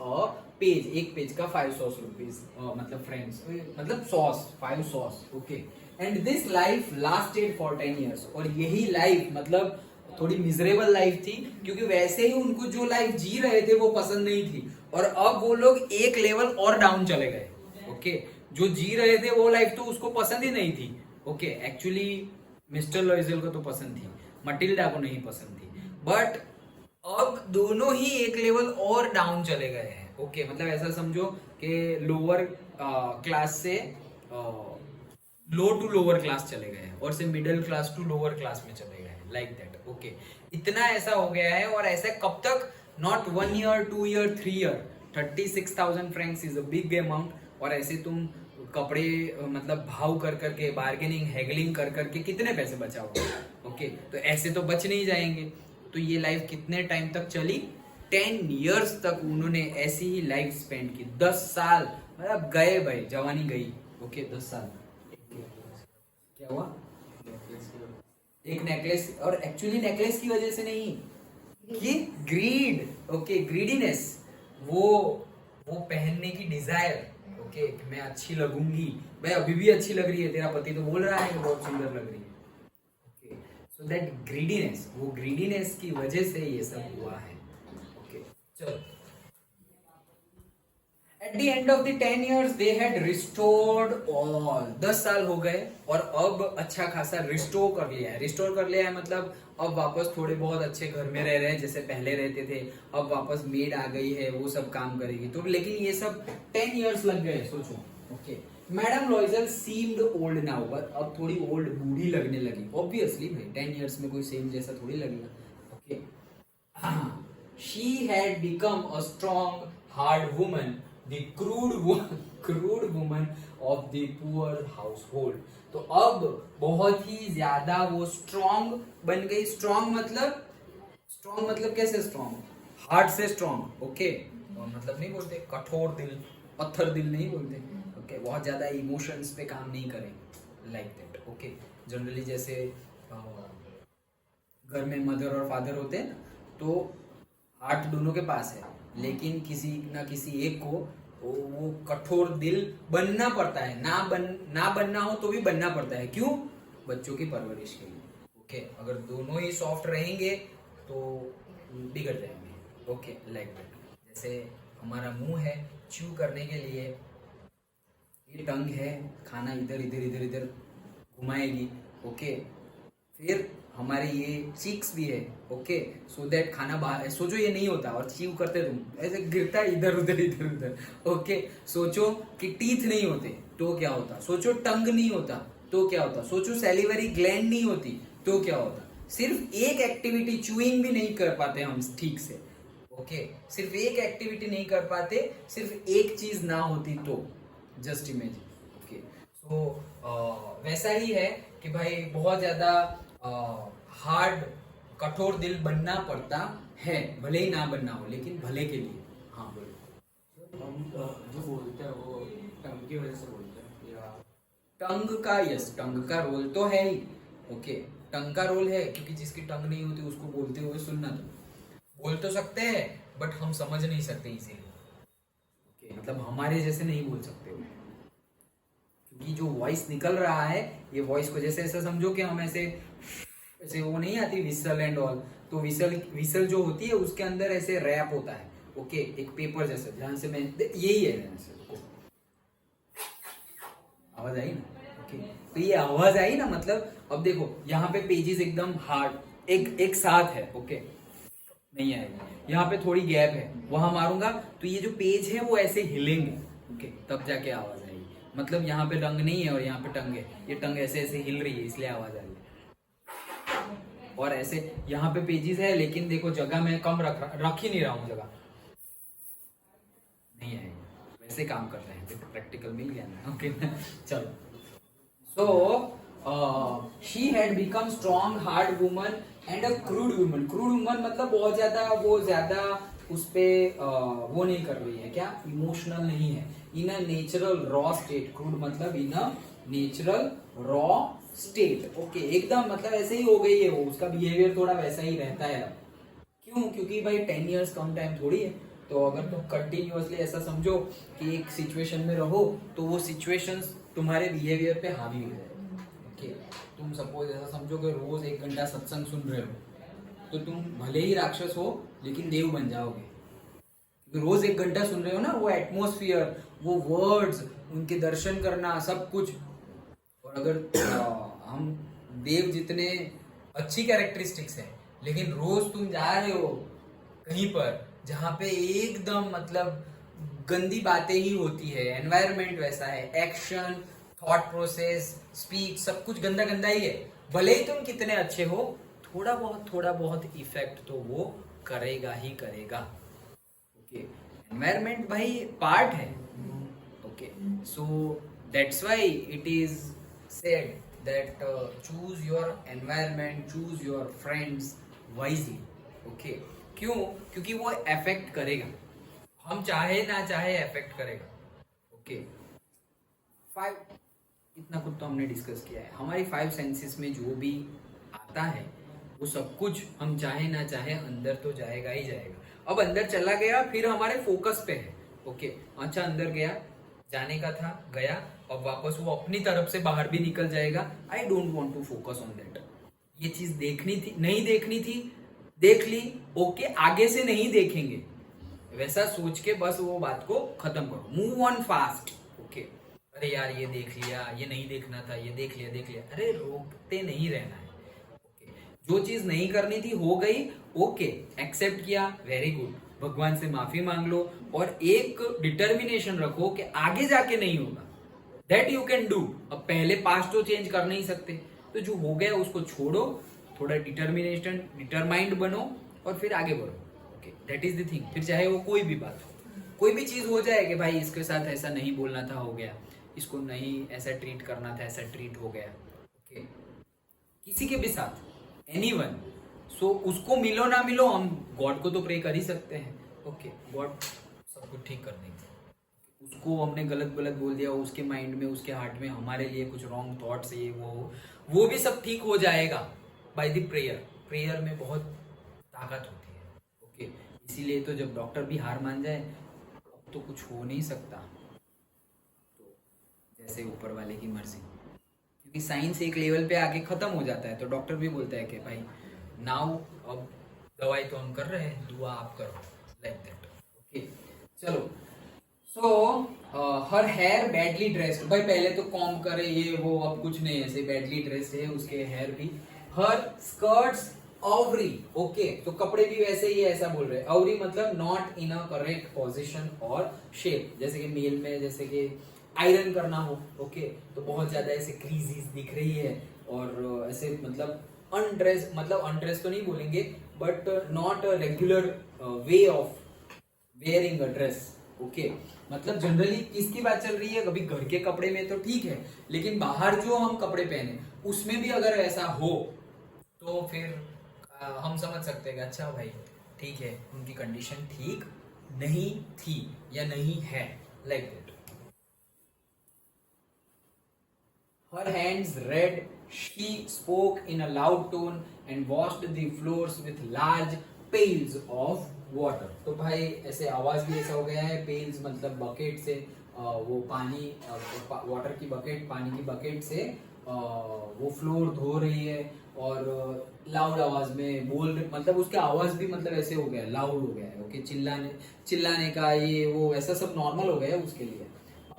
पेज, एक पेज का 500 रुपीज, मतलब फ्रेंड्स मतलब sauce 5 sauce. Okay. And this life lasted for 10 years. और यही लाइफ मतलब थोड़ी मिजरेबल लाइफ थी, क्योंकि वैसे ही उनको जो लाइफ जी रहे थे वो पसंद नहीं थी और अब वो लोग एक लेवल और डाउन चले गए. ओके. जो जी रहे थे वो लाइफ तो उसको पसंद ही नहीं थी. ओके. एक्चुअली मिस्टर लॉइजल को तो पसंद थी, मटिल्डा को नहीं पसंद थी, बट अब दोनों ही एक लेवल और डाउन चले गए हैं. ओके. मतलब ऐसा समझो कि लोअर क्लास से लो टू लोअर क्लास चले गए हैं और से middle class to lower class में चले गए हैं, लाइक दैट. ओके. इतना ऐसा हो गया है और ऐसा कब तक? Not 1 year 2 year 3 year. 36,000 francs is a big amount. और ऐसे तुम कपड़े मतलब भाव कर करके बार्गेनिंग हैगलिंग कर करके कितने पैसे बचाओगे? ओके. तो ऐसे तो बच नहीं जाएंगे. तो ये लाइफ कितने टाइम तक चली? 10 years तक उन्होंने ऐसी ही लाइफ स्पेंड की. 10 साल मतलब गए भाई, जवानी गई. ओके. 10 साल क्या हुआ? एक नेकलेस, और एक्चुअली नेकलेस की वजह से नहीं, कि ग्रीड. ओके. ग्रीडीनेस, वो पहनने की डिजायर. ओके. कि मैं अच्छी लगूंगी, भाई अभी भी अच्छी लग रही है, तेरा पति तो बोल रहा है कि बहुत सुंदर लग रही है. ओके. सो दैट ग्रीडीनेस, वो ग्रीडीनेस की वजह से ये सब हुआ है. ओके. चलो. At the end of the 10 years they had restored all. 10 साल हो गए और अब अच्छा खासा रिस्टोर कर लिया है. रिस्टोर कर लिया है मतलब अब वापस थोड़े बहुत अच्छे घर में रह रहे हैं जैसे पहले रहते थे. अब वापस मेड आ गई है, वो सब काम करेगी. तो लेकिन ये सब 10 years लग गए, सोचो. Okay. Madam लॉइजल seemed old now, अब थोड़ी ओल्ड बूढ़ी लगने लगी. ऑब्वियसली भाई 10 years में कोई सेम जैसा थोड़ी लगेगा. Okay. She had become a strong, hard woman, the crude woman of the poor household. तो अब बहुत ही ज्यादा वो स्ट्रॉन्ग बन गई. स्ट्रॉन्ग मतलब कैसे स्ट्रॉन्ग? हार्ट से स्ट्रॉन्ग. ओके. मतलब नहीं बोलते कठोर दिल, पत्थर दिल नहीं बोलते. ओके. बहुत ज्यादा इमोशंस पे काम नहीं करें, लाइक दैट. ओके. जनरली जैसे घर में मदर और फादर होते हैं ना, तो हार्ट दोनों के पास है, लेकिन किसी ना किसी एक को वो कठोर दिल बनना पड़ता है. ना बनना हो तो भी बनना पड़ता है. क्यों? बच्चों की परवरिश के लिए. ओके. अगर दोनों ही सॉफ्ट रहेंगे तो बिगड़ जाएंगे. ओके. Like that. जैसे हमारा मुंह है च्यू करने के लिए, ये टंग है खाना इधर इधर इधर इधर घुमाएगी. ओके. फिर हमारे ये चीक्स भी है. ओके. सो दैट खाना बाहर, सोचो ये नहीं होता और च्यू करते तुम ऐसे गिरता है इधर उधर इधर उधर. ओके. सोचो कि टीथ नहीं होते तो क्या होता. सोचो टंग नहीं होता तो क्या होता. सोचो सैलिवरी ग्लैंड नहीं होती तो क्या होता. सिर्फ एक एक्टिविटी, च्यूइंग भी नहीं कर पाते हम ठीक से. ओके. सिर्फ एक एक्टिविटी नहीं कर पाते, सिर्फ एक चीज ना होती तो. Just imagine. ओके. सो वैसा ही है कि भाई बहुत ज्यादा हार्ड, कठोर दिल बनना पड़ता है, भले ही ना बनना हो, लेकिन भले के लिए. हाँ बोलो. हम जो बोलते हैं वो टंग की वजह से बोलते हैं या टंग का, यस, टंग का रोल तो है ही. ओके. टंग का रोल है क्योंकि जिसकी टंग नहीं होती उसको बोलते हुए सुनना, तो बोल तो सकते हैं बट हम समझ नहीं सकते इजीली. ओके. मतलब हमारे जैसे नहीं बोल सकते, क्योंकि जो वॉइस निकल रहा है, ये वॉइस को जैसे ऐसा समझो कि हम ऐसे वो नहीं आती विसल एंड ऑल, तो विसल जो होती है उसके अंदर ऐसे रैप होता है. ओके. एक पेपर जैसे, ध्यान से मैं, यही है, ध्यान से. आवाज आई ना? ओके. तो ये आवाज आई ना, मतलब अब देखो यहाँ पे पेजेस एकदम हार्ड एक साथ है. ओके. नहीं आएगा. यहाँ पे थोड़ी गैप है, वहां मारूंगा तो ये जो पेज है वो ऐसे हिलेंगे. ओके. तब जाके आवाज आएगी. मतलब यहाँ पे टंग नहीं है और यहाँ पे टंग है, ये टंग ऐसे ऐसे हिल रही है इसलिए आवाज आ रही है। और ऐसे यहाँ पे पेजेस है लेकिन देखो जगह मैं कम रख ही नहीं रहा हूँ, जगह नहीं है, वैसे काम करते हैं। देखो प्रैक्टिकल मिल गया ना, ओके चलो। So she had become strong hard woman and a crude woman. Crude woman मतलब बहुत ज्यादा उस पे वो नहीं कर रही है, क्या इमोशनल नहीं है। In a natural raw state, crude मतलब in a natural raw state, okay एकदम मतलब ऐसे ही हो गई है वो, उसका बिहेवियर थोड़ा वैसा ही रहता है। क्यों? क्योंकि भाई 10 इयर्स कम टाइम थोड़ी है। तो अगर तुम कंटिन्यूअसली ऐसा समझो कि एक सिचुएशन में रहो तो वो सिचुएशंस तुम्हारे बिहेवियर पे हावी हो जाए। ओके, तुम सपोज ऐसा समझो कि रोज 1 घंटा सत्संग सुन रहे हो तो तुम भले ही राक्षस हो लेकिन देव बन जाओगे, क्योंकि रोज 1 घंटा सुन रहे हो ना, वो एटमोस्फियर, वो वर्ड्स, उनके दर्शन करना सब कुछ। और अगर हम देव जितने अच्छी कैरेक्टरिस्टिक्स है लेकिन रोज तुम जा रहे हो कहीं पर जहाँ पे एकदम मतलब गंदी बातें ही होती है, एनवायरनमेंट वैसा है, एक्शन, थॉट प्रोसेस, स्पीच सब कुछ गंदा गंदा ही है, भले ही तुम कितने अच्छे हो थोड़ा बहुत इफेक्ट तो वो करेगा ही करेगा। ओके, एनवायरनमेंट भाई पार्ट है। Okay, so that's why it is said that choose your environment, choose your friends wisely. Okay, क्यों? क्योंकि वो अफेक्ट करेगा, हम चाहे ना चाहे अफेक्ट करेगा। ओके, 5 इतना कुछ तो हमने डिस्कस किया है। हमारी 5 सेंसेस में जो भी आता है वो सब कुछ हम चाहे ना चाहे अंदर तो जाएगा ही जाएगा। अब अंदर चला गया फिर हमारे फोकस पे है। ओके, अच्छा अंदर गया, जाने का था, गया, अब वापस वो अपनी तरफ से बाहर भी निकल जाएगा। I don't want to focus on that. ये चीज देखनी थी, नहीं देखनी थी, देख ली, ओके आगे से नहीं देखेंगे, वैसा सोच के बस वो बात को खत्म करो, मूव ऑन फास्ट। ओके, अरे यार ये देख लिया, ये नहीं देखना था, ये देख लिया, अरे रोकते नहीं रहना है। ओके, जो चीज नहीं करनी थी हो गई, ओके एक्सेप्ट किया, वेरी गुड, भगवान से माफी मांग लो और एक डिटर्मिनेशन रखो कि आगे जाके नहीं होगा। That you can do. अब पहले पास्ट तो चेंज कर नहीं सकते, तो जो हो गया उसको छोड़ो, थोड़ा डिटरमाइंड बनो और फिर आगे बढ़ो। Okay, that is the thing. फिर चाहे वो कोई भी बात हो, कोई भी चीज हो जाए कि भाई इसके साथ ऐसा नहीं बोलना था, हो गया, इसको नहीं ऐसा ट्रीट करना था, ऐसा ट्रीट हो गया। ओके, किसी के भी साथ, एनीवन, सो उसको मिलो ना मिलो, हम गॉड को तो प्रे कर ही सकते हैं। ओके, गॉड सब कुछ ठीक कर देंगे। उसको हमने गलत बोल दिया, उसके माइंड में, उसके हार्ट में हमारे लिए कुछ रॉन्ग थॉट्स, ये वो भी सब ठीक हो जाएगा बाय द प्रेयर। प्रेयर में बहुत ताकत होती है। ओके, इसीलिए तो जब डॉक्टर भी हार मान जाए अब तो कुछ हो नहीं सकता, तो जैसे ऊपर वाले की मर्जी, क्योंकि साइंस एक लेवल पे आके खत्म हो जाता है तो डॉक्टर भी बोलता है कि भाई नाउ अब दवाई तो हम कर रहे हैं, दुआ आप करो, लाइक दैट। ओके, चलो। सो हर हेयर बैडली ड्रेस्ड, भाई पहले तो कॉम करे ये वो, अब कुछ नहीं, ऐसे बैडली ड्रेस्ड है उसके हेयर भी। हर स्कर्ट्स ऑवरी, ओके, तो कपड़े भी वैसे ही ऐसा बोल रहे हैं। ऑवरी मतलब not in a correct position और शेप, जैसे कि मेल में जैसे कि आयरन करना हो, ओके, तो बहुत ज्यादा ऐसे क्रीजेस दिख रही है और ऐसे मतलब अनड्रेस तो नहीं बोलेंगे, but not a regular way of wearing a dress. Okay, मतलब जनरली किसकी बात चल रही है? कभी घर के कपड़े में तो ठीक है, लेकिन बाहर जो हम कपड़े पहने उसमें भी अगर ऐसा हो तो फिर हम समझ सकते हैं कि अच्छा भाई ठीक है, उनकी कंडीशन ठीक नहीं थी या नहीं है, like that. Her hands red, she spoke in a loud tone and washed the floors with large pails of water. तो भाई ऐसे आवाज भी ऐसा हो गया है, पेल्स मतलब बकेट से वो पानी, वाटर की बकेट, पानी की बकेट से वो फ्लोर धो रही है और लाउड आवाज में बोल रही, मतलब उसका आवाज भी मतलब ऐसे हो गया, लाउड हो गया है। ओके, चिल्लाने का ये वो ऐसा सब नॉर्मल हो गया है उसके लिए।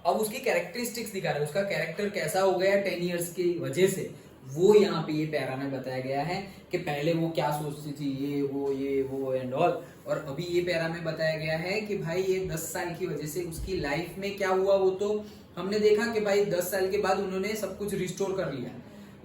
अब उसकी कैरेक्टरिस्टिक्स दिखा रहे हैं, उसका कैरेक्टर कैसा हो गया 10 इयर्स की वजह से, वो यहाँ पे ये पैरा में बताया गया है कि पहले वो क्या सोचती थी, ये वो एंड ऑल, और अभी ये पैरा में बताया गया है कि भाई ये 10 साल की वजह से उसकी लाइफ में क्या हुआ। वो तो हमने देखा कि भाई 10 साल के बाद उन्होंने सब कुछ रिस्टोर कर लिया,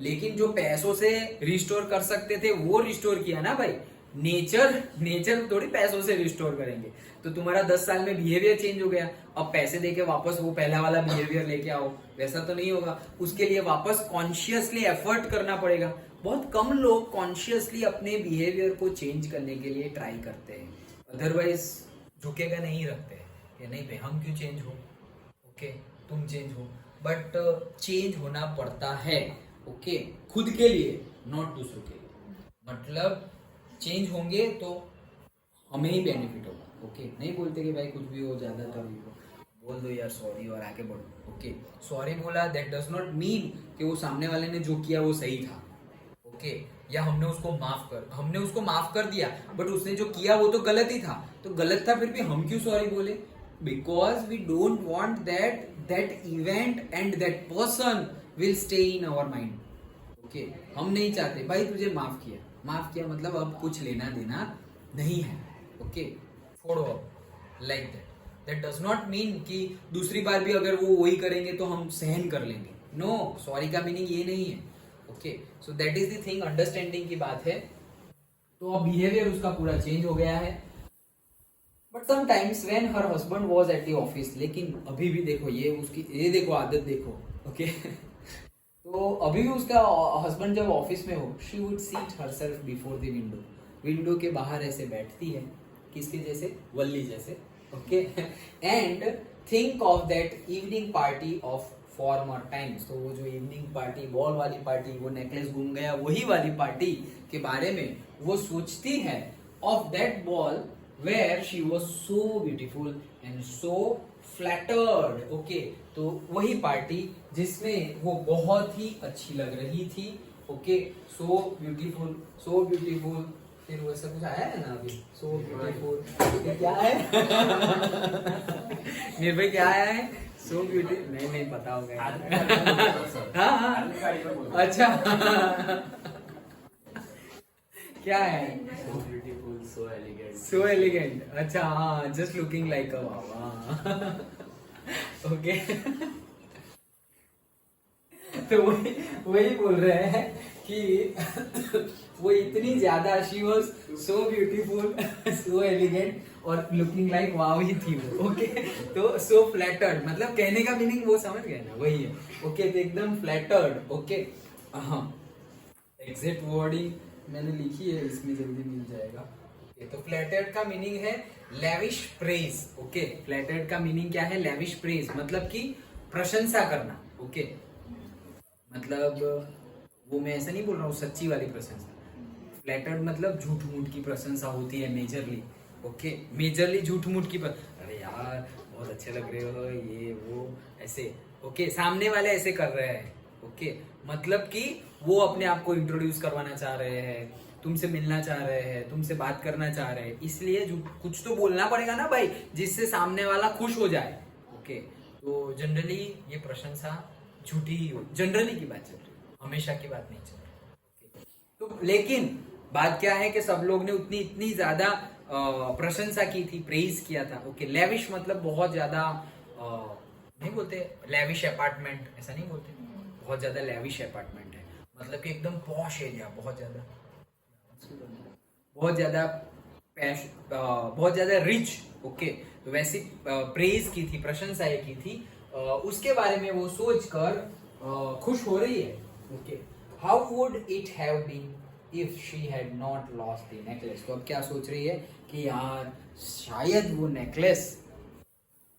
लेकिन जो पैसों से रिस्टोर कर सकते थे वो रिस्टोर किया ना भाई। नेचर थोड़ी पैसों से रिस्टोर करेंगे। तो तुम्हारा 10 साल में बिहेवियर चेंज हो गया, अब पैसे देके वापस वो पहला वाला बिहेवियर लेके आओ, वैसा तो नहीं होगा। उसके लिए वापस कॉन्शियसली एफर्ट करना पड़ेगा। बहुत कम लोग कॉन्शियसली अपने बिहेवियर को चेंज करने के लिए ट्राई करते हैं, अदरवाइज झुकेगा नहीं रखते हैं कि नहीं भाई हम क्यों चेंज हो, ओके तुम चेंज हो। बट चेंज होना पड़ता है, ओके खुद के लिए, नॉट दूसरों के लिए। मतलब चेंज होंगे तो हमें ही बेनिफिट होगा, ओके नहीं बोलते कि भाई कुछ भी हो, ज्यादातर बोल दो यार सॉरी और आगे बढ़ो, ओके सॉरी बोला दैट डज नॉट मीन कि वो सामने वाले ने जो किया वो सही था, ओके या हमने उसको माफ कर दिया, बट उसने जो किया वो तो गलत ही था। तो गलत था फिर भी हम क्यों सॉरी बोले? Because we don't want that event and that person will stay in our mind, okay हम नहीं चाहते भाई तुझे माफ किया मतलब अब कुछ लेना देना नहीं है, ओके छोड़ो अब, like that does not mean कि दूसरी बार भी अगर वो वही करेंगे तो हम सहन कर लेंगे। नो, सॉरी का मीनिंग ये नहीं है, okay so that is the thing, understanding की बात है। तो अब बिहेवियर उसका पूरा चेंज हो गया है। But sometimes when her husband was at the office, लेकिन अभी भी देखो ये देखो आदत देखो, ओके तो अभी भी उसका हस्बैंड जब ऑफिस में हो, she would seat herself before the window के बाहर ऐसे बैठती है, किसके जैसे, वल्ली जैसे, okay and think of that evening party of former times. तो वो जो इवनिंग पार्टी, बॉल वाली पार्टी, वो नेकलेस घूम गया वही वाली पार्टी के बारे में वो सोचती है, of that ball where she was so beautiful and so flattered, okay तो वही पार्टी जिसमें वो बहुत ही अच्छी लग रही थी, ओके सो ब्यूटीफुल। फिर वैसा कुछ आया है ना अभी, सो ब्यूटीफुल क्या है निर्भय क्या आया है, सो ब्यूटीफुल नहीं पता होगा। हाँ अच्छा क्या है, So beautiful, so elegant. So elegant, अच्छा हाँ, just looking like a wow, okay तो वही बोल रहे हैं कि वो इतनी ज्यादा, she was so beautiful, so elegant और लुकिंग लाइक वाव ही थी वो, ओके तो सो फ्लैटर्ड, मतलब कहने का मीनिंग वो समझ गए ना, वही है, ओके तो एकदम फ्लैटर्ड, ओके हाँ एग्जैक्ट वर्डिंग मैंने लिखी है, इसमें जल्दी मिल जाएगा। ओके तो फ्लैटर्ड का मीनिंग है लेविश प्रेज, ओके फ्लैटर्ड का मीनिंग क्या है, लेविश प्रेज मतलब कि प्रशंसा करना, ओके मतलब वो मैं ऐसा नहीं बोल रहा हूँ सच्ची वाली प्रशंसा, फ्लैटर्ड मतलब झूठ मूठ की प्रशंसा होती है मेजरली, ओके मेजरली झूठ मूठ की अरे यार बहुत अच्छे लग रहे हो ये वो ऐसे, ओके सामने वाले ऐसे कर रहे हैं, ओके मतलब कि वो अपने आप को इंट्रोड्यूस करवाना चाह रहे हैं, तुमसे मिलना चाह रहे हैं, तुमसे बात करना चाह रहे हैं, इसलिए कुछ तो बोलना पड़ेगा ना भाई जिससे सामने वाला खुश हो जाए, ओके तो जनरली ये प्रशंसा झूठी ही हो, जनरली की बात चल रही है, हमेशा की बात नहीं चल रही, तो लेकिन बात क्या है कि सब लोग ने इतनी ज्यादा प्रशंसा की थी, प्रेज किया था, ओके लेविश मतलब बहुत ज्यादा नहीं बोलते लेविश अपार्टमेंट, ऐसा नहीं बोलते, बहुत ज्यादा लेविश अपार्टमेंट है मतलब कि एकदम पॉश एरिया, बहुत ज्यादा रिच, ओके तो वैसी प्रेज की थी, प्रशंसा की थी, उसके बारे में वो सोचकर खुश हो रही है, okay how would it have been if she had not lost the necklace. तो अब क्या सोच रही है कि यार शायद वो नेकलेस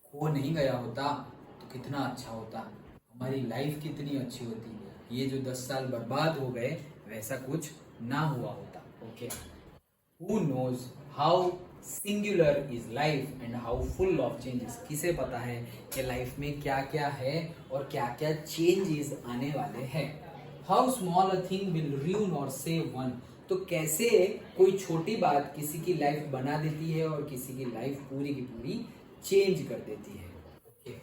खो नहीं गया होता तो कितना अच्छा होता, हमारी लाइफ कितनी अच्छी होती, ये जो 10 साल बर्बाद हो गए वैसा कुछ ना हुआ होता, okay who knows how singular is life and how full of changes. किसे पता है कि लाइफ में क्या क्या है और क्या क्या चेंजेस आने वाले हैं। How small a thing will ruin और सेव वन। तो कैसे कोई छोटी बात किसी की लाइफ बना देती है और किसी की लाइफ पूरी की पूरी चेंज कर देती है, okay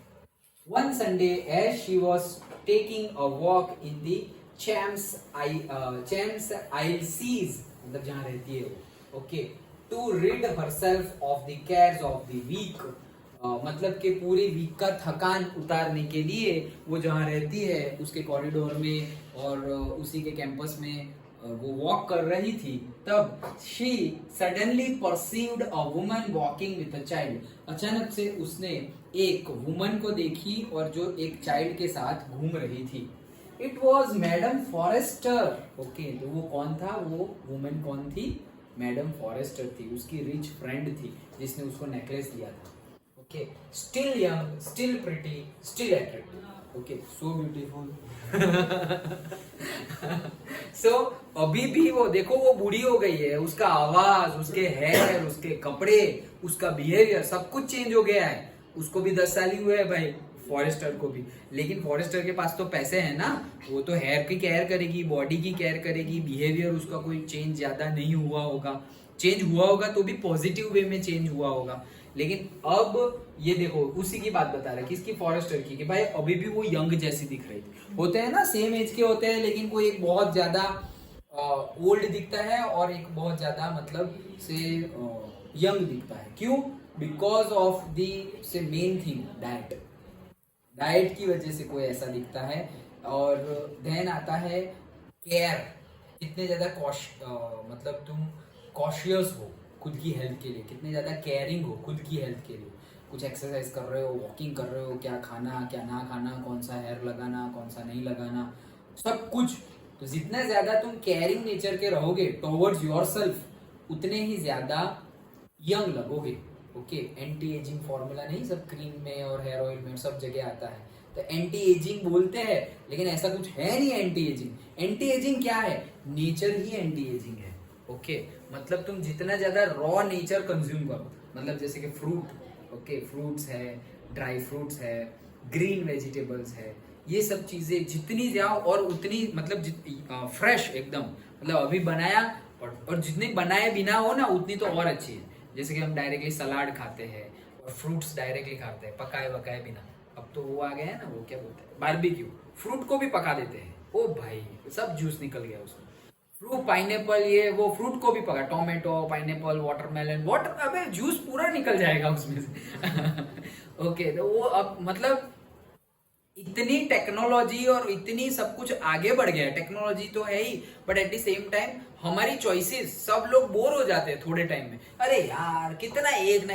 One Sunday, as she was taking a walk in the Champs Elysees मतलब जहाँ रहती है वो, okay, to rid herself of the cares of the week, मतलब कि पूरी वीक का थकान उतारने के लिए वो जहाँ रहती है उसके कॉरिडोर में और उसी के कैंपस में वो वॉक कर रही थी, तब she suddenly perceived a woman walking with a child, अचानक से उसने एक वुमन को देखी और जो एक चाइल्ड के साथ घूम रही थी। It was madam Forestier, okay, तो वो कौन था, वो वुमन कौन थी, मैडम फॉरेस्टर थी, उसकी रिच फ्रेंड थी जिसने उसको नेकलेस दिया था। Okay, still young, still pretty, still attractive, okay, so beautiful. So अभी भी वो देखो, वो बूढ़ी हो गई है, उसका आवाज, उसके हेयर, उसके कपड़े, उसका बिहेवियर सब कुछ चेंज हो गया है। उसको भी 10 साल ही हुए हैं भाई, फॉरेस्टर को भी, लेकिन फॉरेस्टर के पास तो पैसे हैं ना, वो तो हेयर की केयर करेगी, बॉडी की केयर करेगी, बिहेवियर उसका कोई चेंज ज्यादा नहीं हुआ होगा, चेंज हुआ होगा तो भी पॉजिटिव वे में चेंज हुआ होगा। लेकिन अब ये देखो, उसी की बात बता रहा है, किसकी, फॉरेस्टर की, कि भाई अभी भी वो यंग जैसी दिख रही थी। होते हैं ना, सेम एज के होते हैं, लेकिन कोई एक बहुत ज्यादा ओल्ड दिखता है और एक बहुत ज्यादा मतलब से यंग दिखता है। क्यों? बिकॉज ऑफ दी से मेन थिंग डाइट, डाइट की वजह से कोई ऐसा दिखता है। और देन आता है केयर, कितने ज्यादा मतलब तुम कॉशियस हो खुद की हेल्थ के लिए, कितने ज्यादा केयरिंग हो खुद की हेल्थ के लिए, कुछ एक्सरसाइज कर रहे हो, वॉकिंग कर रहे हो, क्या खाना क्या ना खाना, कौन सा हेयर लगाना कौन सा नहीं लगाना, सब कुछ। तो जितना ज्यादा तुम केयरिंग नेचर के रहोगे टुवर्ड्स योरसेल्फ, उतने ही ज्यादा यंग लगोगे। ओके, एंटी एजिंग फॉर्मूला नहीं, सब क्रीम में और हेयर ऑयल में सब जगह आता है। तो एंटी एजिंग बोलते हैं, लेकिन ऐसा कुछ है नहीं एंटी एजिंग। एंटी एजिंग क्या है? नेचर ही एंटी एजिंग है। ओके, मतलब तुम जितना ज्यादा रॉ नेचर कंज्यूम करो, मतलब जैसे कि फ्रूट, ओके, फ्रूट्स है, ड्राई फ्रूट्स है, ग्रीन वेजिटेबल्स है, ये सब चीजें जितनी जाओ और उतनी मतलब फ्रेश एकदम, मतलब अभी बनाया और जितनी बनाए बिना हो ना उतनी तो और अच्छी है। जैसे कि हम डायरेक्टली सलाद खाते हैं और फ्रूट्स डायरेक्टली खाते हैं पकाए वकाए बिना। अब तो वो आ गया है ना, वो क्या बोलते हैं, बारबेक्यू, फ्रूट को भी पका देते हैं। ओ भाई, सब जूस निकल गया उसमें। फ्रूट, पाइनएप्पल, ये वो फ्रूट को भी पका, टोमेटो, पाइनएप्पल, वाटरमेलन, अबे जूस पूरा निकल जाएगा उसमें से। ओके, तो वो अब मतलब इतनी टेक्नोलॉजी और इतनी सब कुछ आगे बढ़ गया है। टेक्नोलॉजी तो है ही, but at the same time हमारी चॉइसेस, सब लोग बोर हो जाते हैं थोड़े टाइम में। अरे यार कितना एक ना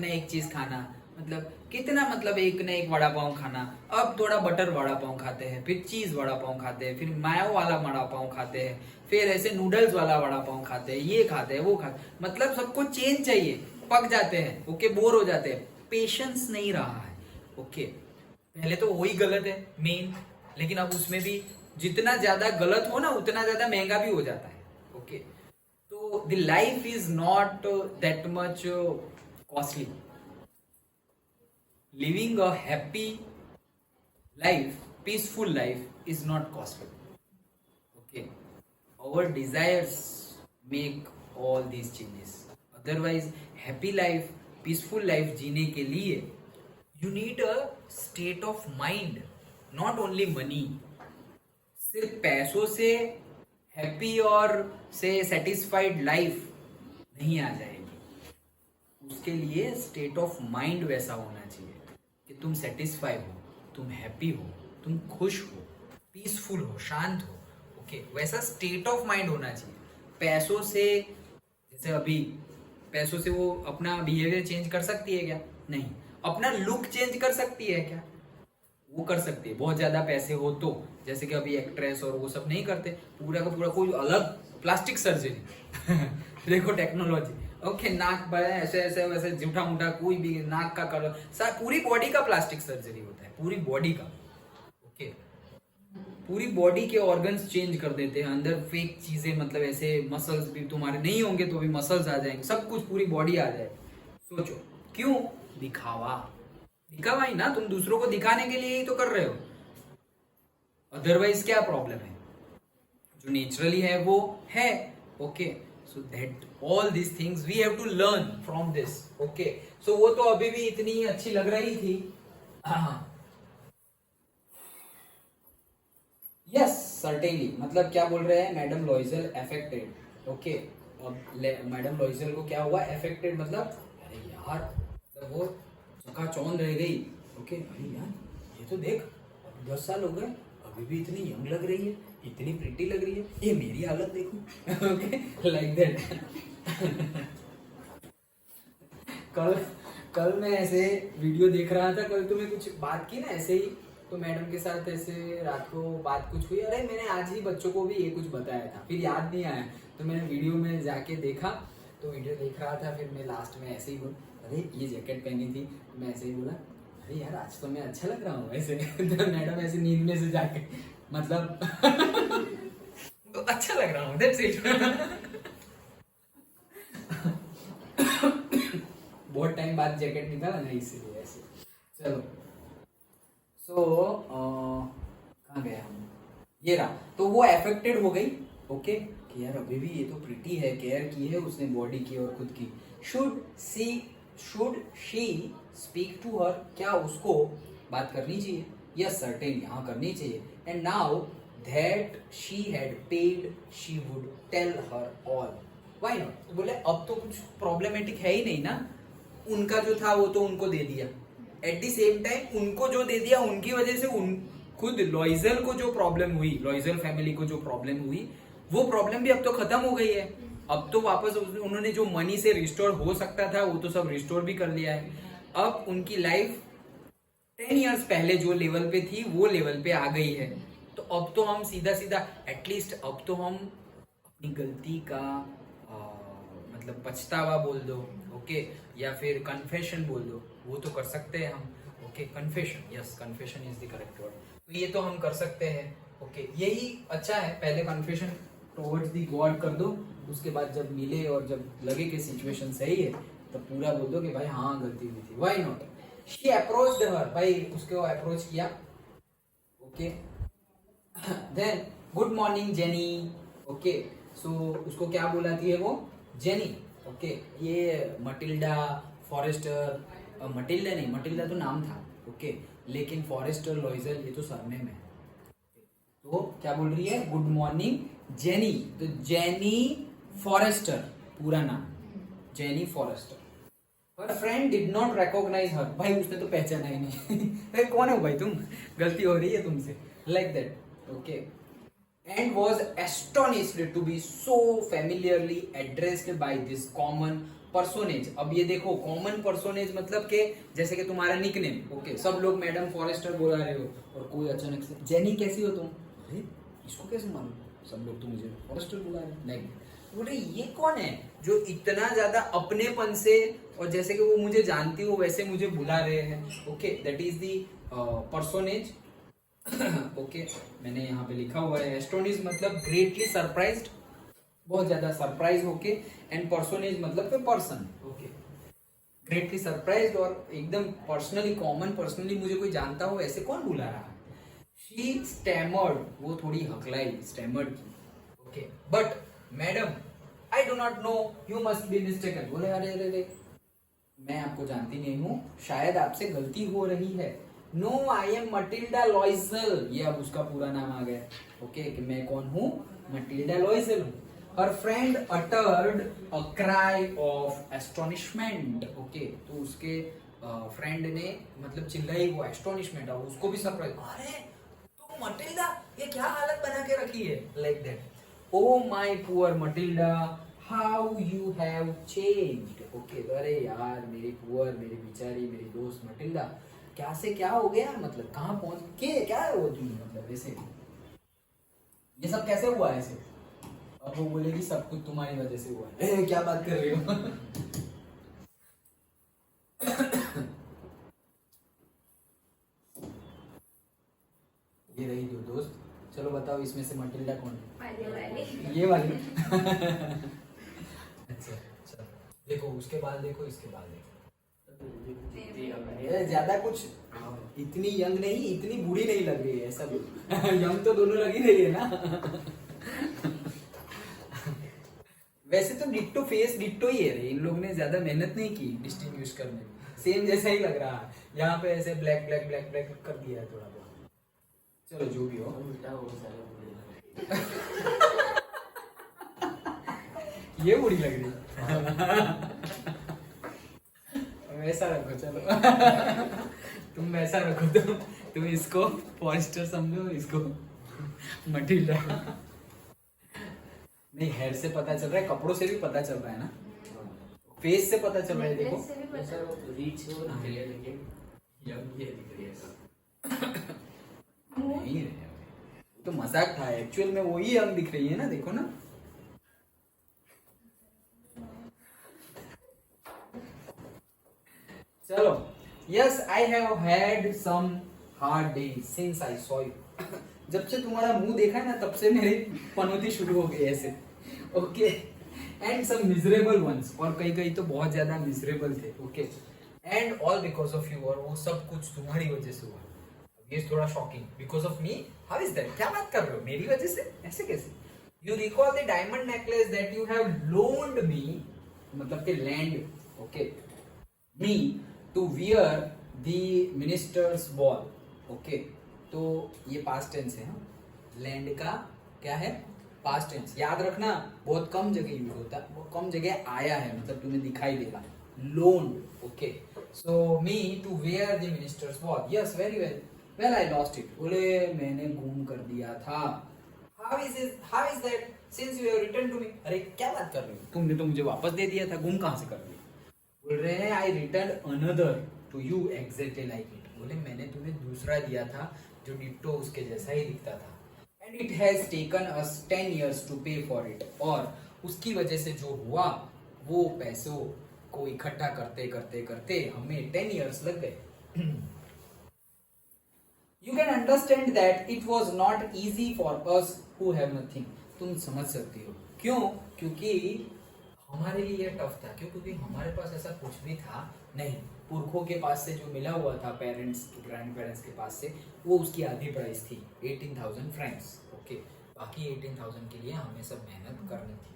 एक चीज खाना, मतलब कितना, मतलब एक ना एक वड़ा पाव खाना। अब थोड़ा बटर वड़ा पाव खाते हैं, फिर चीज वड़ा पाव खाते हैं, फिर मायो वाला वड़ा पाव खाते हैं, फिर ऐसे नूडल्स वाला वड़ा पाव खाते हैं, ये खाते हैं वो खाते, मतलब सबको चेंज चाहिए, पक जाते हैं। ओके, बोर हो जाते हैं, पेशेंस नहीं रहा है। ओके, पहले तो वही गलत है मेन, लेकिन अब उसमें भी जितना ज्यादा गलत हो ना उतना ज्यादा महंगा भी हो जाता है। ओके, तो the life is not that much costly. Living a happy life, peaceful life is not costly. Okay, our desires make all these changes. Otherwise happy life, peaceful life जीने के लिए you need a state of mind, not only money। सिर्फ पैसों से happy और से satisfied life नहीं आ जाएगी। उसके लिए स्टेट ऑफ माइंड वैसा होना चाहिए कि तुम सेटिस्फाई हो, तुम हैप्पी हो, तुम खुश हो, पीसफुल हो, शांत हो। ओके, वैसा स्टेट ऑफ माइंड होना चाहिए। पैसों से, जैसे अभी पैसों से वो अपना बिहेवियर चेंज कर सकती है क्या? नहीं। अपना लुक चेंज कर सकती है क्या? वो कर सकती है, बहुत ज्यादा पैसे हो तो। जैसे कि अभी एक्ट्रेस और वो सब नहीं करते, पूरा का पूरा कोई अलग प्लास्टिक सर्जरी देखो टेक्नोलॉजी। ओके, नाक पर ऐसे ऐसे वैसे झूठा मूठा कोई भी नाक का कलर, पूरी बॉडी का प्लास्टिक सर्जरी होता है, पूरी बॉडी का। ओके, पूरी बॉडी के ऑर्गन्स चेंज कर देते हैं, अंदर फेक चीजें, मतलब ऐसे मसल्स भी तुम्हारे नहीं होंगे तो भी मसल्स आ जाएंगे, सब कुछ पूरी बॉडी आ जाएगी। सोचो क्यों? दिखावा, दिखावा ही ना, तुम दूसरों को दिखाने के लिए ही तो कर रहे हो। अदरवाइज क्या प्रॉब्लम है? जो नेचुरली है वो है। Okay, so that all this things we have to learn from this. Okay, so वो तो अभी भी इतनी अच्छी लग रही थी। हाँ, यस सर्टेनली, मतलब क्या बोल रहे हैं, मैडम लॉइजल अफेक्टेड। ओके, अब मैडम लॉइजल को क्या हुआ, अफेक्टेड, मतलब अरे यार, मतलब वो चकाचौंध रह गई। ओके, अरे यार ये तो देख, 10 साल हो गए, अभी भी इतनी यंग लग रही है, इतनी प्रिटी लग रही है, ये मेरी हालत देखो। Okay, like that. कल कल मैं ऐसे वीडियो देख रहा था, कल तुम्हें कुछ बात की ना ऐसे ही, तो मैडम के साथ ऐसे रात को बात कुछ हुई, अरे मैंने आज ही बच्चों को भी ये कुछ बताया था, फिर याद नहीं आया, तो मैंने वीडियो में जाके देखा, तो वीडियो देख रहा था, फिर मैं लास्ट में ऐसे ही बोला, अरे ये जैकेट पहनी थी, तो मैं ऐसे ही बोला, अरे यार आज तो मैं अच्छा लग रहा हूँ ऐसे। तो मैडम ऐसे नींद में से जाके, मतलब तो अच्छा लग रहा हूँ, दैट्स इट। बहुत टाइम बाद जैकेट निकाला ना, इसीलिए ऐसे। चलो, सो कहाँ गया हम, ये रहा, तो वो अफेक्टेड हो गई। ओके, कि यार अभी भी ये तो प्रिटी है, केयर की है उसने बॉडी की और खुद की। Should she speak to her, क्या उसको बात करनी चाहिए, यस सर्टेनली, हाँ करनी चाहिए। And now that she had paid she would tell her all, why not, बोले अब तो कुछ प्रॉब्लमेटिक है ही नहीं ना, उनका जो था वो तो उनको दे दिया, एट द सेम टाइम उनको जो दे दिया उनकी वजह से उन खुद लॉइजल को जो प्रॉब्लम हुई, लॉइजल फैमिली को जो प्रॉब्लम हुई, वो प्रॉब्लम भी अब तो खत्म हो गई है। अब तो वापस उन्होंने जो मनी से रिस्टोर हो सकता था वो तो सब रिस्टोर भी कर लिया है। अब उनकी लाइफ 10 इयर्स पहले जो लेवल पे थी वो लेवल पे आ गई है। तो अब तो हम सीधा सीधा एटलीस्ट अब तो हम अपनी गलती का आ, मतलब पछतावा बोल दो, ओके, या फिर कन्फेशन बोल दो, वो तो कर सकते हैं हम। Okay, confession, yes confession is the correct word, तो ये तो हम कर सकते हैं। ओके, यही अच्छा है, पहले कन्फेशन टुवर्ड्स दी गॉड कर दो, उसके बाद जब मिले और जब लगे कि सिचुएशन सही है तब पूरा बोल दो कि भाई हाँ गलती हुई थी, why not. She approached her, भाई उसको अप्रोच किया। Okay, then good morning Jeanne. Okay, so उसको क्या बुलाती है वो, जेनी। ओके, ये मटिल्डा, फॉरेस्टर, मटिल्डा नहीं, मटिल्डा तो नाम था। ओके, लेकिन फॉरेस्टर लॉइजल ये तो सरनेम है। तो क्या बोल रही है, गुड मॉर्निंग जेनी, तो जेनी फॉरेस्टर पूरा नाम, Jeanne Forestier. Her friend did not recognise her, भाई उसने तो पहचाना ही नहीं। अरे कौन हो भाई तुम, गलती हो रही है तुमसे, like that. Okay, and was astonished to be so familiarly addressed by this common personage। अब ये देखो कॉमन पर्सोनेज मतलब के जैसे कि तुम्हारा निकनेम, ओके, सब लोग मैडम फॉरेस्टर बुला रहे हो और कोई अचानक से जेनी कैसी हो तुम, अरे इसको कैसे मालूम, सब लोग तो मुझे फॉरेस्टर बुला रहे हैं, नहीं बोले ये कौन है जो इतना ज्यादा अपनेपन से और जैसे कि वो मुझे जानती हो वैसे मुझे बुला रहे हैं। Okay, that is the personage. Okay, मैंने यहाँ पे लिखा हुआ है, एस्टोनिश मतलब ग्रेटली सरप्राइज्ड, बहुत ज्यादा सरप्राइज होके, एंड पर्सोनेज मतलब पर्सन। ओके, ग्रेटली सरप्राइज्ड और एकदम पर्सनली, कॉमन पर्सनली मुझे कोई जानता हो ऐसे कौन बुला रहा है। शी स्टैमर्ड, वो थोड़ी हकलाई, स्टैमर्ड की। Okay, but madam I do not know, you must be mistaken, बोले अरे अरे अरे मैं आपको जानती नहीं हूँ, शायद आपसे गलती हो रही है। No I am Mathilde Loisel, ये अब उसका पूरा नाम आ गया। ओके, कि मैं कौन हूँ, मटिल्डा लॉइजल हूँ। हर friend uttered a cry of astonishment. Okay, तो उसके फ्रेंड ने मतलब चिल्लाई वो एस्टोनिशमेंट, और उसको भी सरप्राइज, अरे तुम मटिल्डा, ये क्या हालत बना के रखी है, like that. O my poor Matilda, how you have changed. Okay, अरे यार मेरी पुअर, मेरी बेचारी, मेरी दोस्त मटिल्डा, क्या से क्या हो गया, मतलब कहाँ पहुंच के क्या है वो तुम, मतलब ऐसे ये सब कैसे हुआ ऐसे। अब वो बोलेगी सब कुछ तुम्हारी वजह से हुआ है। क्या बात कर रही हो। ये रही दो दोस्त, चलो बताओ इसमें से मटिल्डा कौन है, ये वाली। अच्छा चलो देखो, उसके बाद देखो, इसके बाद देखो, ज्यादा कुछ इतनी यंग नहीं, इतनी बूढ़ी नहीं लग रही है सब। यंग तो दोनों लग ही रही है ना। वैसे तो डिट्टो फेस डिट्टो ही है, इन लोग ने ज्यादा मेहनत नहीं की डिस्टिंग्विश करने में, सेम जैसा ही लग रहा है। यहाँ पे ऐसे ब्लैक ब्लैक ब्लैक ब्लैक कर दिया है थोड़ा बहुत। चलो जो भी हो, उल्टा वो सारे बुरे ये बुरी लग रही वैसा रखो चलो तुम वैसा रखो, तुम इसको फॉरेस्टर समझो, इसको मटिल्डा। नहीं, हेयर से पता चल रहा है, कपड़ों से भी पता चल रहा है ना, फेस से पता चल रहा है। देखो नेकलेस से भी पता ऐसा रीच हो रही है, लेकिन ये दिख रही है सब। नहीं रे, तो मजाक था, एक्चुअल में वही अंग दिख रही है ना, देखो ना। चलो, yes I have had some hard days since I saw you. जब से तुम्हारा मुंह देखा है ना, तब से मेरी पनौती शुरू हो गई ऐसे, okay. And some miserable ones, और कई कई तो बहुत ज्यादा मिजरेबल थे, okay. And all because of you, और वो सब कुछ तुम्हारी वजह से हुआ। ये थोड़ा shocking, because of me, how is that? क्या बात कर रहे हो, मेरी वजह से? ऐसे कैसे? You recall the diamond necklace that you have loaned me, मतलब के lend, okay, me to wear the minister's ball, okay. तो ये पास्ट टेंस है, लैंड का क्या है? Past tense. याद रखना, बहुत कम जगह यूज होता है, वो कम जगह आया है, मतलब तुम्हें दिखाई देगा, loaned, okay. So me to where the minister's ball, yes very well, well I lost it, बोले मैंने गुम कर दिया था। How is that since you have return to me? अरे क्या बात कर रहे हो, तुमने तो मुझे वापस दे दिया था, गुम कहां से कर दिया? बोल रहे हैं I return another to you exactly like it, बोले मैंने तुम्हें दूसरा दिया था जो डिट्टो उसके जैसा ही दिखता था। And it has taken us 10 years to pay for it, और उसकी वजह से जो हुआ, वो पैसों को इकट्ठा करते करते करते हमें 10 years लग गए। You can understand that it was not easy for us who have nothing. तुम समझ सकती हो क्यों? क्योंकि हमारे लिए ये टफ था, क्यों? क्योंकि हमारे पास ऐसा कुछ भी था नहीं। पुरखों के पास से जो मिला हुआ था, पेरेंट्स ग्रैंड पेरेंट्स के पास से, वो उसकी आधी प्राइस थी, 18,000 फ्रैंक्स, ओके। बाकी 18,000 के लिए हमें सब मेहनत करनी थी।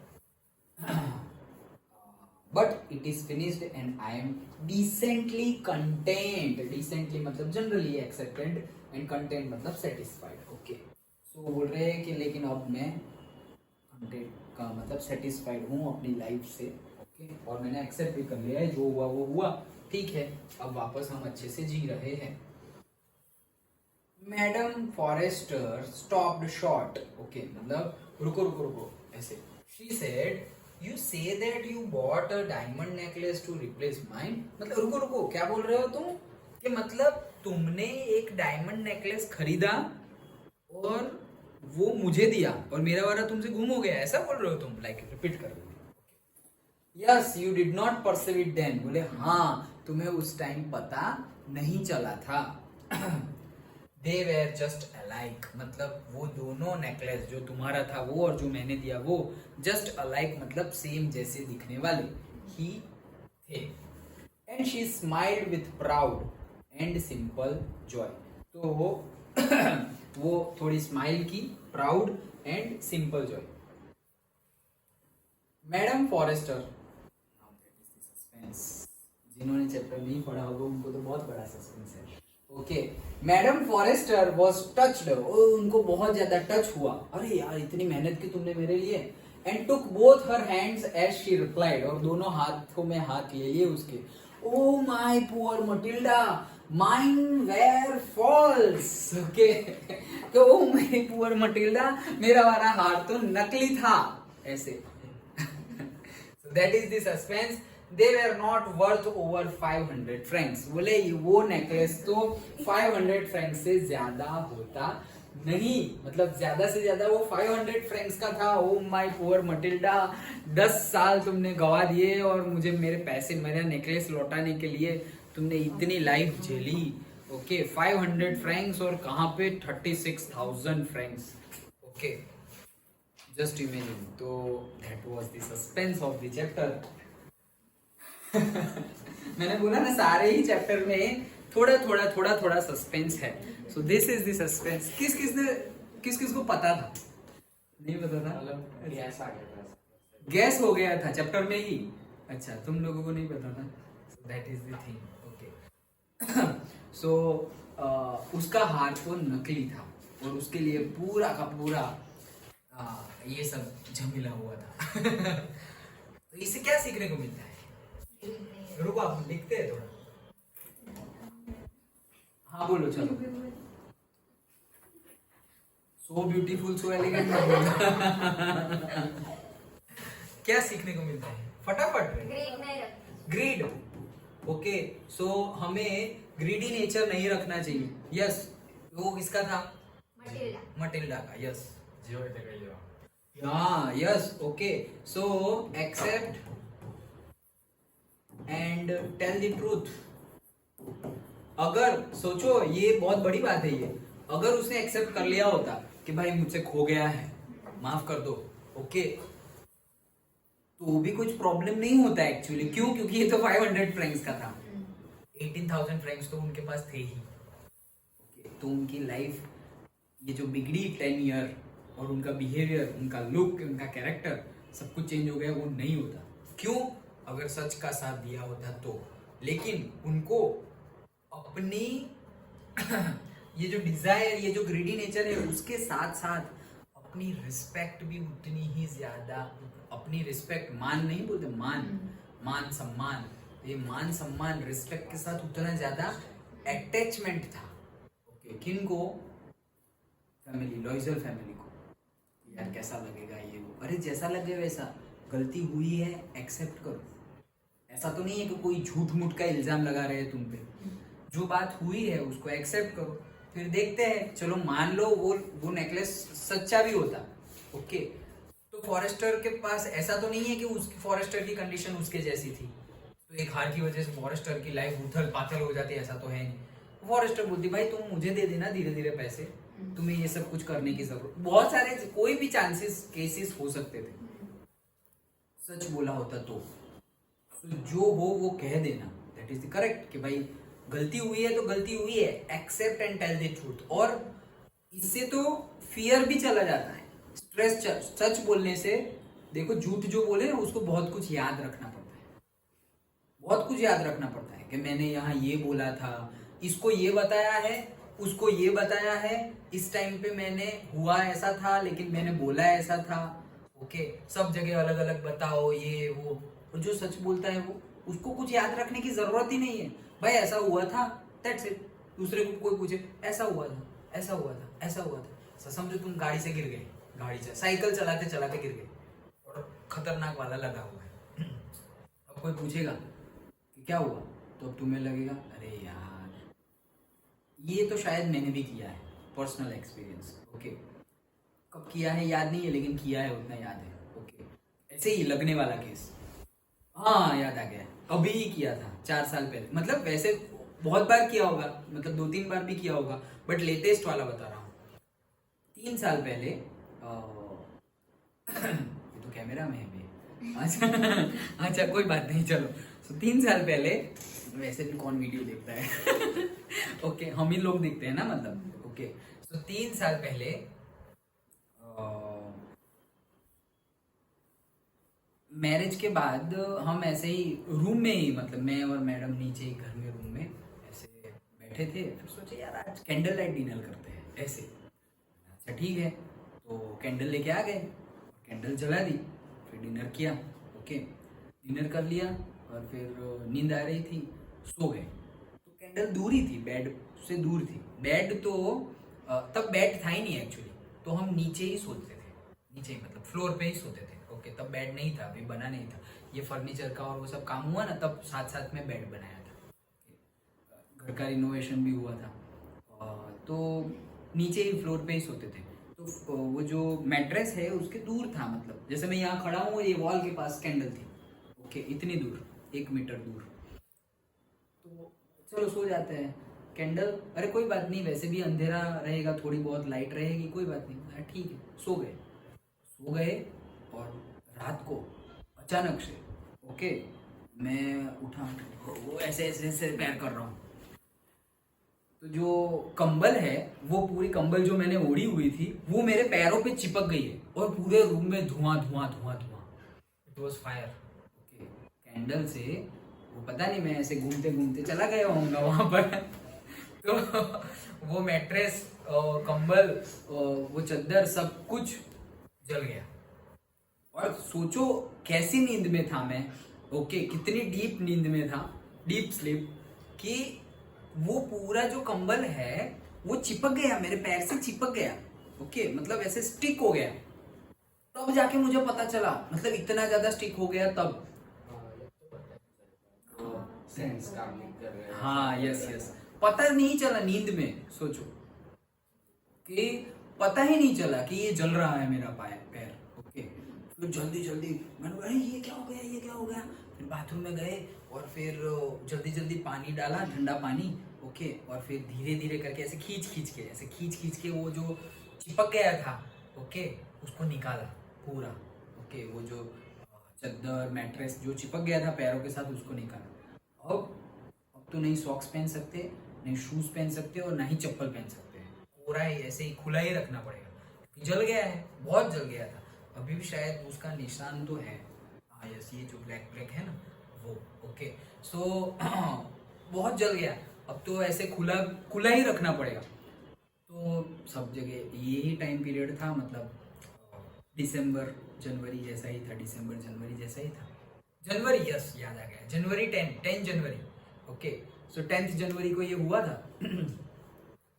But it is finished and I am decently content. Decently मतलब जनरली एक्सेप्टेड, एंड कंटेंट मतलब सेटिस्फाइड, ओके। सो बोल रहे हैं कि लेकिन अब मैं कंटेंट का मतलब सेटिस्फाइड हूँ अपनी लाइफ से, ओके। और मैंने एक्सेप्ट भी कर लिया है, जो हुआ वो हुआ, ठीक है। अब वापस हम अच्छे से जी रहे हैं। Madam Forestier stopped short, okay, मतलब रुको रुको रुको, ऐसे। She said You say that you bought a diamond necklace to replace mine. मतलब रुको रुको, क्या बोल रहे हो तुम? कि मतलब तुमने एक डायमंड नेकलेस खरीदा और वो मुझे दिया और मेरा वाला तुमसे गुम हो गया, ऐसा बोल रहे हो तुम? लाइक रिपीट कर रहे। Yes you did not perceive it then, बोले हाँ तुम्हें उस टाइम पता नहीं चला था। They were just alike, मतलब वो दोनों नेकलेस, जो तुम्हारा था वो और जो मैंने दिया वो, just alike मतलब सेम जैसे दिखने वाले ही थे। And she smiled with proud and simple joy. तो वो थोड़ी स्माइल की, proud and simple joy. Madam Forestier, जिन्होंने चैप्टर नहीं पढ़ा होगा उनको तो बहुत बड़ा सस्पेंस है, okay. Madam Forestier was touched, उनको बहुत ज्यादा टच हुआ, अरे यार इतनी मेहनत की तुमने मेरे लिए। And took both her hands as she replied, और दोनों हाथों में हाथ ले लिए उसके। Oh my poor Mathilde, mine were false, okay. तो ओ मेरी पुअर मटिल्डा, मेरा वाला हार तो नकली था, ऐसे। So that is the suspense. They were not worth over 500 francs. बोले वो नेकलेस तो 500 francs से ज्यादा होता नहीं, मतलब ज्यादा से ज्यादा वो 500 francs का था। ओ माय पुअर मटिल्डा, 10 साल तुमने गवा दिए और मुझे मेरे पैसे, मेरा नेकलेस लौटाने के लिए तुमने इतनी लाइफ झेली, ओके। 500 francs और कहाँ पे 36,000 francs, ओके। Just imagine. तो that was the suspense of the chapter. मैंने बोला ना, सारे ही चैप्टर में थोड़ा थोड़ा थोड़ा थोड़ा सस्पेंस है। So this is the suspense. किस किस को पता था? नहीं पता था, मतलब गैस आ गया था, गैस हो गया था चैप्टर में ही। अच्छा, तुम लोगों को नहीं पता था। So that is the thing, okay. सो उसका हार तो नकली था, और उसके लिए पूरा का पूरा ये सब झमेला हुआ था। तो इससे क्या सीखने को मिलता है? रुको आप लिखते हैं थोड़ा। हाँ बोलो चलो। सो ब्यूटीफुल सो एलिगेंट। क्या सीखने को मिलता है? फटाफट ग्रेड नहीं रखना। ग्रीड। ओके, सो हमें ग्रीडी नेचर नहीं रखना चाहिए। यस, वो किसका था? मटिल्डा। मटिल्डा का। यस, जियो येते काही जेव्हा. हाँ yes. Okay, so accept and tell the truth. अगर सोचो, ये बहुत बड़ी बात है ये, अगर उसने एक्सेप्ट कर लिया होता कि भाई मुझसे खो गया है, माफ कर दो, ओके, तो भी कुछ प्रॉब्लम नहीं होता एक्चुअली। क्यों? क्योंकि ये तो 500 फ्रैंक्स का था। 18,000 फ्रैंक्स तो उनके पास थे ही। तो उनकी लाइफ ये जो बिगड़ी 10 ईयर, और उनका बिहेवियर, उनका लुक, उनका कैरेक्टर सब कुछ चेंज हो गया, वो नहीं होता। क्यों? अगर सच का साथ दिया होता तो। लेकिन उनको अपनी ये जो डिजायर, ये जो ग्रीडी नेचर है, उसके साथ साथ अपनी रिस्पेक्ट भी उतनी ही ज्यादा, अपनी रिस्पेक्ट, मान नहीं बोलते, मान सम्मान, ये मान सम्मान रिस्पेक्ट के साथ उतना ज्यादा अटैचमेंट था। ओके, किन को? फैमिली, लॉयजल फैमिली को। यार कैसा लगेगा ये वो, अरे जैसा लगे वैसा, गलती हुई है एक्सेप्ट करो। ऐसा तो नहीं है कि कोई झूठ मूठ का इल्जाम लगा रहे हैं तुम पे। जो बात हुई है उसको एक्सेप्ट करो, फिर देखते हैं। चलो मान लो वो नेकलेस सच्चा भी होता, ओके, तो फॉरेस्टर के पास ऐसा तो नहीं है कि उसकी, फॉरेस्टर की कंडीशन उसके जैसी थी, तो एक हार की वजह से फॉरेस्टर की लाइफ उथल पाथल हो जाती है, ऐसा तो है नहीं। फॉरेस्टर बोलती भाई तुम मुझे दे देना धीरे धीरे पैसे, तुम्हें ये सब कुछ करने की जरूरत। बहुत सारे कोई भी केसेस हो सकते थे। सच बोला होता तो जो हो वो कह देना, दैट इज द करेक्ट, कि भाई गलती हुई है तो गलती हुई है, accept and tell the truth. और इससे तो फियर भी चला जाता है, स्ट्रेस। सच बोलने से देखो, झूठ जो बोले ना उसको बहुत कुछ याद रखना पड़ता है, बहुत कुछ याद रखना पड़ता है कि मैंने यहाँ ये बोला था, इसको ये बताया है, उसको ये बताया है, इस टाइम पे मैंने हुआ ऐसा था लेकिन मैंने बोला ऐसा था। ओके, सब जगह अलग अलग बताओ ये वो। और जो सच बोलता है वो, उसको कुछ याद रखने की जरूरत ही नहीं है। भाई ऐसा हुआ था, दैट्स इट। दूसरे को कोई पूछे ऐसा हुआ था, ऐसा हुआ था, ऐसा हुआ था। समझो तुम गाड़ी से गिर गए, गाड़ी से साइकिल चलाते चलाते गिर गए और खतरनाक वाला लगा हुआ है। अब कोई पूछेगा कि क्या हुआ, तो अब तुम्हें लगेगा अरे यार ये तो शायद मैंने भी किया है, पर्सनल एक्सपीरियंस। ओके, कब किया है याद नहीं है, लेकिन किया है उतना याद है। ओके, ऐसे ही लगने वाला केस, हाँ याद आ गया, अभी ही किया था 4 साल पहले। मतलब वैसे बहुत बार किया होगा, मतलब 2-3 बार भी किया होगा, बट लेटेस्ट वाला बता रहा हूँ। 3 साल पहले ये तो कैमरा में है भी। अच्छा अच्छा, कोई बात नहीं, चलो। तो 3 साल पहले, वैसे भी कौन वीडियो देखता है। ओके, हम ही लोग देखते हैं ना, मतलब। ओके, तो 3 साल पहले मैरिज के बाद हम ऐसे ही रूम में ही, मतलब मैं और मैडम नीचे ही घर में रूम में ऐसे बैठे थे, फिर सोचे यार आज कैंडल लाइट डिनर करते हैं ऐसे। अच्छा ठीक है, तो कैंडल लेके आ गए, कैंडल जला दी, फिर डिनर किया। ओके, डिनर कर लिया और फिर नींद आ रही थी, सो गए। तो कैंडल दूर ही थी, बेड से दूर थी। बेड तो तब बेड था ही नहीं एक्चुअली, तो हम नीचे ही सोते थे, नीचे ही मतलब फ्लोर पे ही सोते थे। ओके, तब बेड नहीं था, अभी बना नहीं था। ये फर्नीचर का और वो सब काम हुआ ना, तब साथ साथ में बेड बनाया था। घर का रिनोवेशन भी हुआ था, तो नीचे ही फ्लोर पे ही सोते थे। तो वो जो मैट्रेस है उसके दूर था, मतलब जैसे मैं यहाँ खड़ा हूँ, ये वॉल के पास कैंडल थी। ओके, इतनी दूर, 1 मीटर दूर। तो चलो सो जाते हैं, कैंडल, अरे कोई बात नहीं, वैसे भी अंधेरा रहेगा, थोड़ी बहुत लाइट रहेगी, कोई बात नहीं, अरे ठीक है, सो गए। और रात को अचानक से, ओके, मैं उठा, वो ऐसे ऐसे ऐसे पैर कर रहा हूँ, तो जो कंबल है, वो पूरी कंबल जो मैंने ओढ़ी हुई थी वो मेरे पैरों पे चिपक गई है, और पूरे रूम में धुआं धुआं धुआं धुआं। It was fire. Okay, candle से वो पता नहीं, मैं ऐसे घूमते घूमते चला गया होऊंगा वहां पर। तो वो मैट्रेस, कंबल, वो चादर सब कुछ जल गया। और सोचो कैसी नींद में था मैं, ओके, कितनी डीप नींद में था, डीप स्लीप, कि वो पूरा जो कंबल है वो चिपक गया, मेरे पैर से चिपक गया, ओके, मतलब ऐसे स्टिक हो गया। तब जाके मुझे पता चला, मतलब इतना ज्यादा स्टिक हो गया तब। सेंस काम नहीं कर रहे हैं। हाँ, यस यस, पता नहीं चला नींद में, सोचो कि पता ही नहीं चला कि ये जल रहा है मेरा पैर, ओके। फिर जल्दी जल्दी मैंने कहा ये क्या हो गया, ये क्या हो गया। फिर बाथरूम में गए और फिर जल्दी जल्दी पानी डाला, ठंडा पानी, ओके, और फिर धीरे धीरे करके ऐसे खींच के वो जो चिपक गया था, ओके, उसको निकाला पूरा, ओके, वो जो चादर मैट्रेस जो चिपक गया था पैरों के साथ उसको निकाला। अब तो नहीं सॉक्स पहन सकते, नहीं शूज पहन सकते और ना ही चप्पल पहन सकते हैं, पूरा ही ऐसे ही खुला ही रखना पड़ेगा। जल गया है, बहुत जल गया था, अभी भी शायद उसका निशान तो है, हाँ यस, ये जो ब्लैक ब्लैक है ना वो, ओके। सो बहुत जल गया, अब तो ऐसे खुला ही रखना पड़ेगा। तो सब जगह यही टाइम पीरियड था, मतलब दिसंबर जनवरी जैसा ही था, दिसंबर जनवरी जैसा ही था, जनवरी, यस याद आ गया, जनवरी 10 जनवरी, ओके। सो 10 जनवरी को ये हुआ था।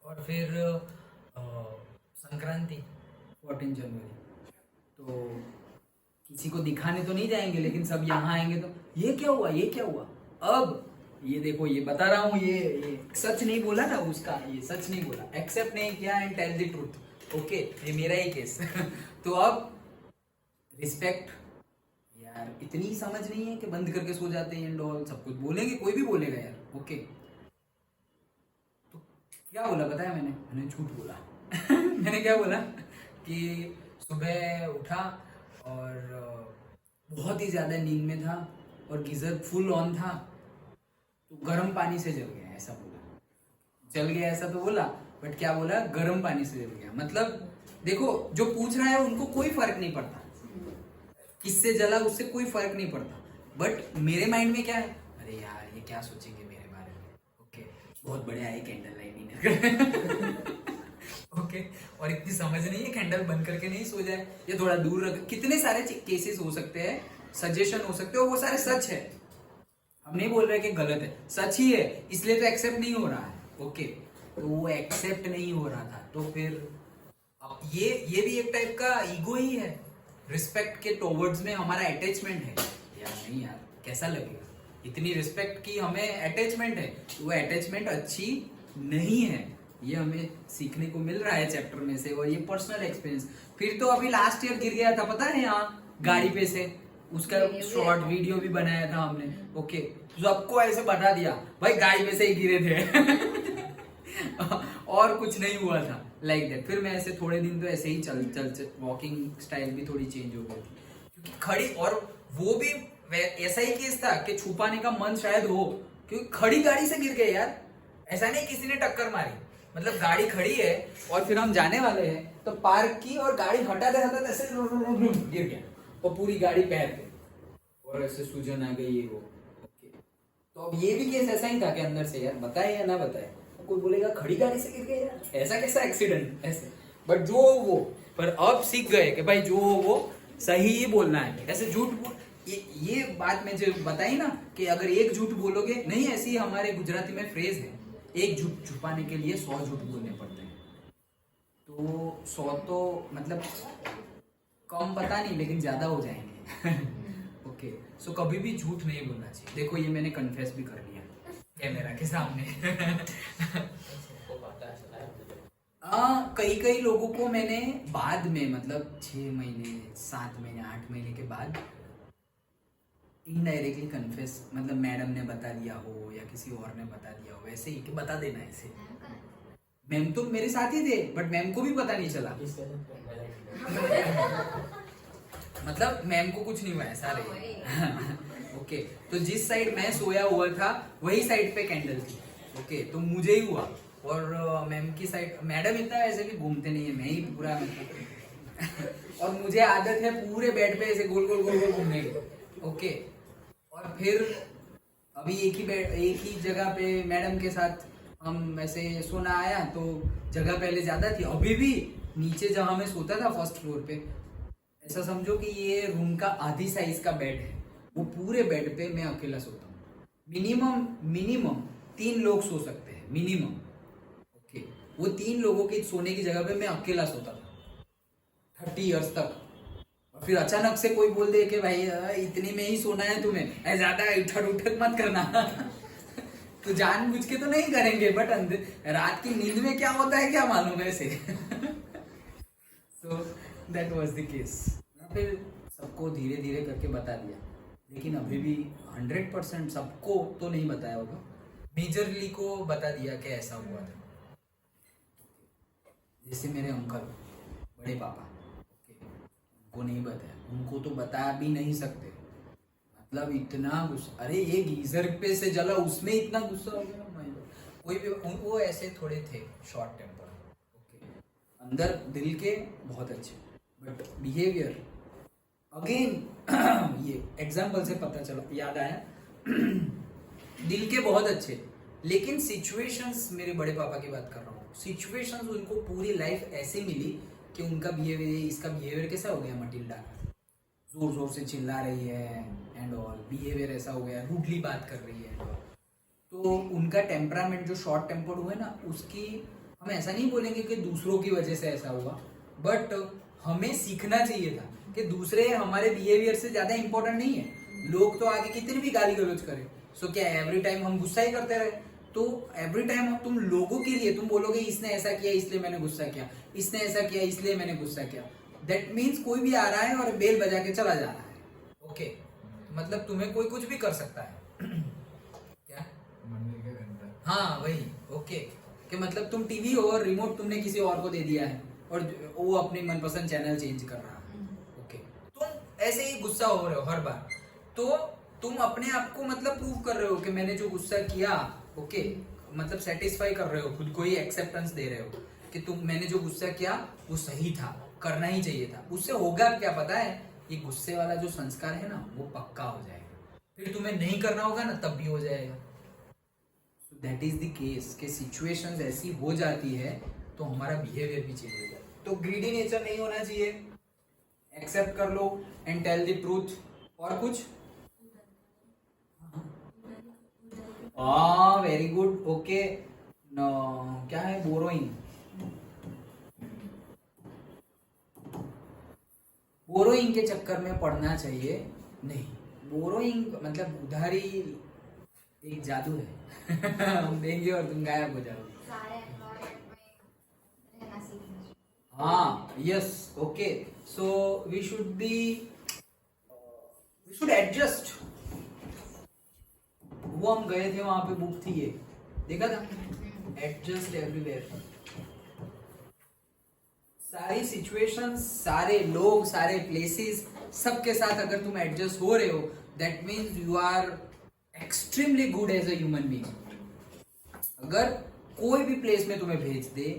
और फिर संक्रांति 14 जनवरी, तो किसी को दिखाने तो नहीं जाएंगे, लेकिन सब यहाँ आएंगे तो ये क्या हुआ, ये क्या हुआ। अब ये देखो, ये बता रहा हूँ, ये सच नहीं बोला ना उसका, ये सच नहीं बोला, एक्सेप्ट नहीं किया and tell the truth, okay, ये मेरा ही केस। तो अब रिस्पेक्ट, यार इतनी समझ नहीं है कि बंद करके सो जाते हैं एंड ऑल, सब कुछ बोलेंगे, कोई भी बोलेगा यार, ओके। तो क्या बोला पता है, मैंने झूठ बोला। मैंने क्या बोला कि सुबह उठा और बहुत ही ज्यादा नींद में था और गीजर फुल ऑन था, तो गर्म पानी से जल गया, ऐसा बोला। जल गया ऐसा तो बोला, बट क्या बोला, गर्म पानी से जल गया। मतलब देखो, जो पूछ रहा है उनको कोई फर्क नहीं पड़ता किससे जला, उससे कोई फर्क नहीं पड़ता, बट मेरे माइंड में क्या है, अरे यार ये क्या सोचेंगे मेरे बारे में, ओके, बहुत बढ़िया है कैंडल लाइट डिनर। ओके, और इतनी समझ नहीं है, कैंडल बंद करके नहीं सो जाए, ये थोड़ा दूर रख। कितने सारे केसेस हो सकते हैं, सजेशन हो सकते हैं, वो सारे सच है, हम नहीं बोल रहे कि गलत है, सच ही है, इसलिए तो एक्सेप्ट नहीं हो रहा है, ओके। तो वो एक्सेप्ट नहीं हो रहा था, तो फिर अब ये भी एक टाइप का ईगो ही है, रिस्पेक्ट के टुवर्ड्स में हमारा अटैचमेंट है। यार नहीं यार, कैसा लगेगा, इतनी रिस्पेक्ट की हमें अटैचमेंट है, वो अटैचमेंट अच्छी नहीं है, ये हमें सीखने को मिल रहा है चैप्टर में से, और ये पर्सनल एक्सपीरियंस। फिर तो अभी लास्ट ईयर गिर गया था, पता है, यहाँ गाड़ी पे से, उसका शॉर्ट वीडियो भी बनाया था हमने, ओके, सबको ऐसे बता दिया भाई गाड़ी में से ही गिरे थे। और कुछ नहीं हुआ था, लाइक दैट। फिर मैं ऐसे थोड़े दिन तो ऐसे ही चल वॉकिंग स्टाइल भी थोड़ी चेंज हो गई थी, क्योंकि खड़ी, और वो भी ऐसा ही केस था कि छुपाने का मन शायद हो, क्योंकि खड़ी गाड़ी से गिर गए यार, ऐसा नहीं किसी ने टक्कर मारी, मतलब गाड़ी खड़ी है और फिर हम जाने वाले हैं, तो पार्क की और गाड़ी हटाते हटाते ऐसे गिर गया, और पूरी गाड़ी पैर पे, और ऐसे सूजन आ गई है वो, ओके। तो अब ये भी केस ऐसा ही था कि अंदर से यार बताए या ना बताए, कोई बोलेगा खड़ी गाड़ी से गिर गए यार, ऐसा कैसा एक्सीडेंट, ऐसे। बट जो हो वो, पर अब सीख गए कि भाई जो हो वो सही ही बोलना है, ऐसे झूठ बोल, ये बात मैं जो बताई ना कि अगर एक झूठ बोलोगे नहीं, ऐसी हमारे गुजराती में फ्रेज है, एक झूठ छुपाने के लिए 100 झूठ बोलने पड़ते हैं। तो 100 तो मतलब कम पता नहीं, लेकिन ज्यादा हो जाएंगे। ओके, सो कभी भी झूठ नहीं बोलना चाहिए। देखो ये मैंने कन्फेस भी कर लिया कैमरा के सामने। कई लोगों को मैंने बाद में, मतलब 6 महीने 7 महीने 8 महीने के बाद इनडायरेक्टली कन्फेस, मतलब मैडम ने बता दिया हो या किसी और ने बता दिया हो, ऐसे ही कि बता देना ऐसे। मैम तो मेरे साथ ही थे, बट मैम को भी पता नहीं चला। मतलब मैम को कुछ नहीं हुआ, ऐसा रही। ओके, तो जिस साइड मैं सोया हुआ था वही साइड पे कैंडल थी, ओके, तो मुझे ही हुआ। और मैम की साइड, मैडम इतना ऐसे भी घूमते नहीं है, मैं ही पूरा मतलब। और मुझे आदत है पूरे बेड पे ऐसे गोल गोल गोल गोल घूमने की, ओके। और फिर अभी एक ही जगह पे मैडम के साथ हम ऐसे सोना आया तो जगह पहले ज्यादा थी, अभी भी नीचे जहां मैं सोता था फर्स्ट फ्लोर पे, ऐसा समझो कि ये रूम का आधी साइज का बेड है, वो पूरे बेड पे मैं अकेला सोता हूँ। मिनिमम मिनिमम 3 लोग सो सकते हैं मिनिमम। ओके, वो 3 लोगों की सोने की जगह पे मैं अकेला सोता था 30 इयर्स तक। और फिर अचानक से कोई बोल दे कि भाई इतनी में ही सोना है तुम्हें, ज्यादा उठक उठक मत करना तो जानबूझ के तो नहीं करेंगे, बट रात की नींद में क्या होता है क्या मालूम है ऐसे so that was the case. फिर सबको धीरे धीरे करके बता दिया, लेकिन अभी भी 100% सबको तो नहीं बताया होगा, मेजरली को बता दिया कि ऐसा हुआ था। जैसे मेरे अंकल, बड़े पापा, उनको नहीं बताया, उनको तो बता भी नहीं सकते। मतलब इतना गुस्सा, अरे ये गीजर पे से जला उसमें इतना गुस्सा हो गया। कोई भी वो ऐसे थोड़े थे शॉर्ट टेम्पर, ओके, अंदर दिल के बहुत अच्छे, बट बिहेवियर अगेन ये एग्जाम्पल से पता चला, याद आया दिल के बहुत अच्छे, लेकिन सिचुएशंस, मेरे बड़े पापा की बात कर रहा हूँ, सिचुएशंस उनको पूरी लाइफ ऐसे मिली कि उनका बिहेवियर, इसका बिहेवियर कैसा हो गया, मटिल्डा जोर जोर से चिल्ला रही है एंड ऑल, बिहेवियर ऐसा हो गया, रूडली बात कर रही है एंड ऑल। तो उनका टेम्परामेंट जो शॉर्ट टेम्पर्ड हुआ है ना, उसकी हम ऐसा नहीं बोलेंगे कि दूसरों की वजह से ऐसा हुआ, बट हमें सीखना चाहिए था कि दूसरे हमारे बिहेवियर से ज्यादा इंपॉर्टेंट नहीं है। लोग तो आगे कितनी भी गाली गलौज करें, सो क्या एवरी टाइम हम गुस्सा ही करते रहे? तो एवरी टाइम तुम लोगों के लिए तुम बोलोगे इसने ऐसा किया इसलिए मैंने गुस्सा किया, इसने ऐसा किया इसलिए मैंने गुस्सा किया, दैट मीन्स कोई भी आ रहा है और बेल बजा के चला जा रहा है। ओके, मतलब तुम्हें कोई कुछ भी कर सकता है क्या? हाँ वही, ओके, कि मतलब तुम टीवी हो और रिमोट तुमने किसी और को दे दिया है और वो अपनी मनपसंद चैनल चेंज कर रहा है। ओके, तुम ऐसे ही गुस्सा हो रहे हो हर बार, तो तुम अपने आप को मतलब प्रूव कर रहे हो कि मैंने जो गुस्सा किया, ओके, मतलब सेटिस्फाई कर रहे हो खुद को ही, एक्सेप्टेंस दे रहे हो कि मैंने जो गुस्सा किया वो सही था, करना ही चाहिए था। उससे होगा क्या पता है, ये गुस्से वाला जो संस्कार है ना वो पक्का हो जाएगा, फिर तुम्हें नहीं करना होगा ना तब भी हो जाएगा। सो दैट इज द केस कि सिचुएशंस ऐसी हो जाती है तो हमारा बिहेवियर भी चेंज हो जाता है। तो ग्रीडी नेचर नहीं होना चाहिए, एक्सेप्ट कर लो एंड टेल द ट्रूथ। और कुछ? Very good, okay. क्या है? बोरोइंग। बोरोइंग के चक्कर में पड़ना चाहिए नहीं। बोरोइंग मतलब उधारी एक जादू है हम देंगे और तुम गायब हो जाओगे। सारे एनवायरनमेंट में रहना सीखना। हाँ, yes, okay, so we should adjust. वो हम गए थे वहां पे, बुक थी ये, देखा था, एडजस्ट एवरीवेयर। सारी सिचुएशंस, सारे लोग, सारे प्लेसेस, सबके साथ अगर तुम एडजस्ट हो रहे हो, that means you are extremely good as a human being. अगर कोई भी प्लेस में तुम्हें भेज दे,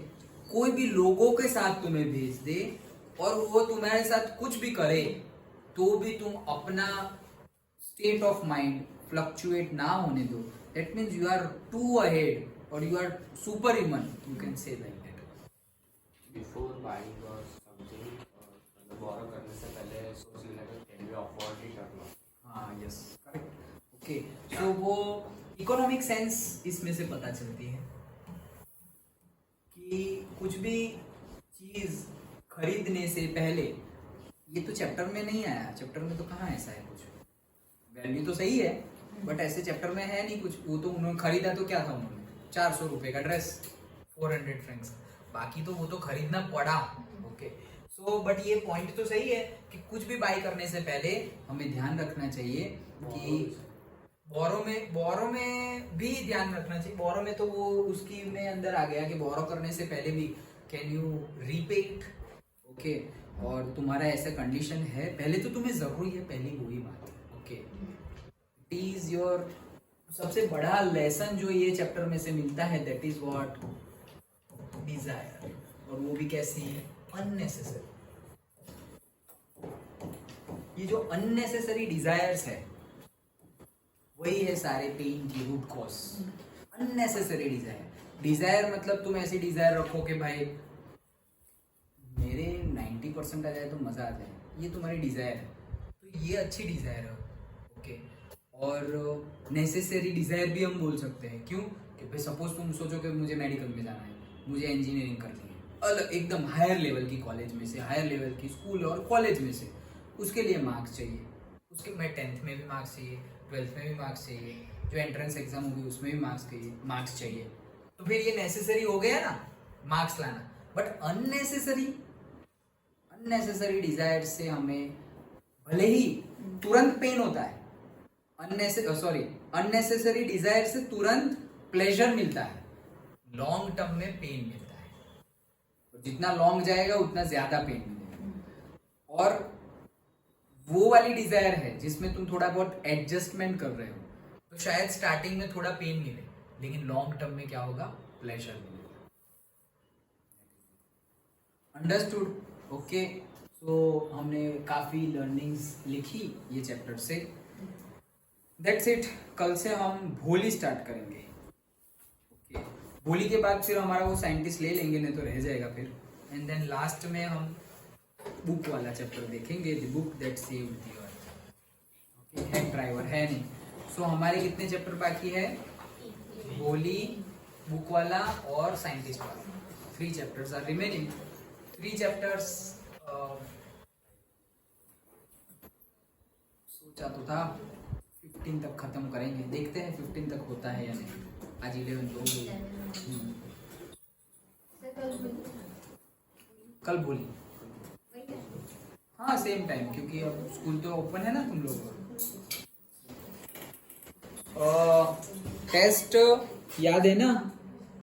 कोई भी लोगों के साथ तुम्हें भेज दे और वो तुम्हारे साथ कुछ भी करे, तो भी तुम अपना स्टेट ऑफ माइंड फ्लक्चुएट ना होने दो। That means you are too ahead or you are super human, you can say like that. Before buying or something, मतलब बोरो करने से पहले सोच लेना कि can we afford it or not. हाँ, यस, करेक्ट, ओके। सो वो economic sense इसमें से पता चलती है कि कुछ भी चीज खरीदने से पहले, ये तो चैप्टर में नहीं आया, चैप्टर में तो कहाँ ऐसा है कुछ, वैल्यू तो सही है बट ऐसे चैप्टर में है नहीं कुछ। वो तो उन्होंने खरीदा तो क्या था, उन्होंने 400 रुपए का ड्रेस, 400 फ्रैंक्स, बाकी तो वो तो खरीदना पड़ा। ओके, सो बट ये पॉइंट तो सही है कि कुछ भी बाय करने से पहले हमें ध्यान रखना चाहिए कि बोरो में भी ध्यान रखना चाहिए। बोरो में तो वो उसकी में अंदर आ गया कि बोरो करने से पहले भी can you repay it, okay, और तुम्हारा ऐसा कंडीशन है पहले तो तुम्हें जरूरी है, पहली वही बात, ओके। इट इज योर सबसे बड़ा लेसन जो ये चैप्टर में से मिलता है, दैट इज व्हाट डिजायर, और वो भी कैसी, अननेसेसरी। ये जो अननेसेसरी डिजायर्स है वही है सारे पेन की root cause, unnecessary desire. Desire मतलब तुम ऐसी डिजायर रखो कि भाई मेरे 90% आ जाए तो मजा आ जाए, ये तुम्हारी डिजायर है, तो ये अच्छी डिजायर है। ओके, और नेसेसरी डिजायर भी हम बोल सकते हैं। क्यों? कि भाई सपोज तुम सोचो कि मुझे मेडिकल में जाना है, मुझे इंजीनियरिंग करनी है, अलग एकदम हायर लेवल की कॉलेज में से, हायर लेवल की स्कूल और कॉलेज में से, उसके लिए मार्क्स चाहिए। उसके मैं 10th में भी मार्क्स चाहिए, 12th में भी मार्क्स चाहिए, जो एंट्रेंस एग्जाम होगी उसमें भी मार्क्स चाहिए। तो फिर ये नेसेसरी हो गया ना मार्क्स लाना। बट अननेसेसरी डिजायर से हमें भले ही तुरंत पेन होता है, अननेसेसरी डिजायर से तुरंत प्लेजर मिलता है, लॉन्ग टर्म में पेन मिलता है। तो जितना लॉन्ग जाएगा उतना ज्यादा पेन मिलेगा। और वो वाली डिजायर है जिसमें तुम थोड़ा बहुत एडजस्टमेंट कर रहे हो, तो शायद स्टार्टिंग में थोड़ा पेन मिले, लेकिन लॉन्ग टर्म में क्या होगा, प्लेजर मिलेगा। अंडरस्टूड? ओके, तो हमने काफी लर्निंग्स लिखी ये चैप्टर से। That's it. कल से हम भोली स्टार्ट करेंगे। ओके, भोली के बाद फिर हमारा वो साइंटिस्ट ले लेंगे, नहीं तो रह जाएगा फिर। एंड देन लास्ट में हम बुक वाला चैप्टर देखेंगे, the book that saved the earth. Okay, head driver है नहीं। सो हमारे कितने चैप्टर बाकी है? भोली, बुक वाला और साइंटिस्ट वाला। 3 चैप्टर्स आर रिमेनिंग। 3 चैप्टर्स सोचा तो था 15 तक खत्म करेंगे, देखते हैं 15 तक होता है या नहीं। आज 11 हो गई। कल भोली, हाँ सेम टाइम, क्योंकि अब स्कूल तो ओपन है ना तुम लोगों का। टेस्ट याद है ना?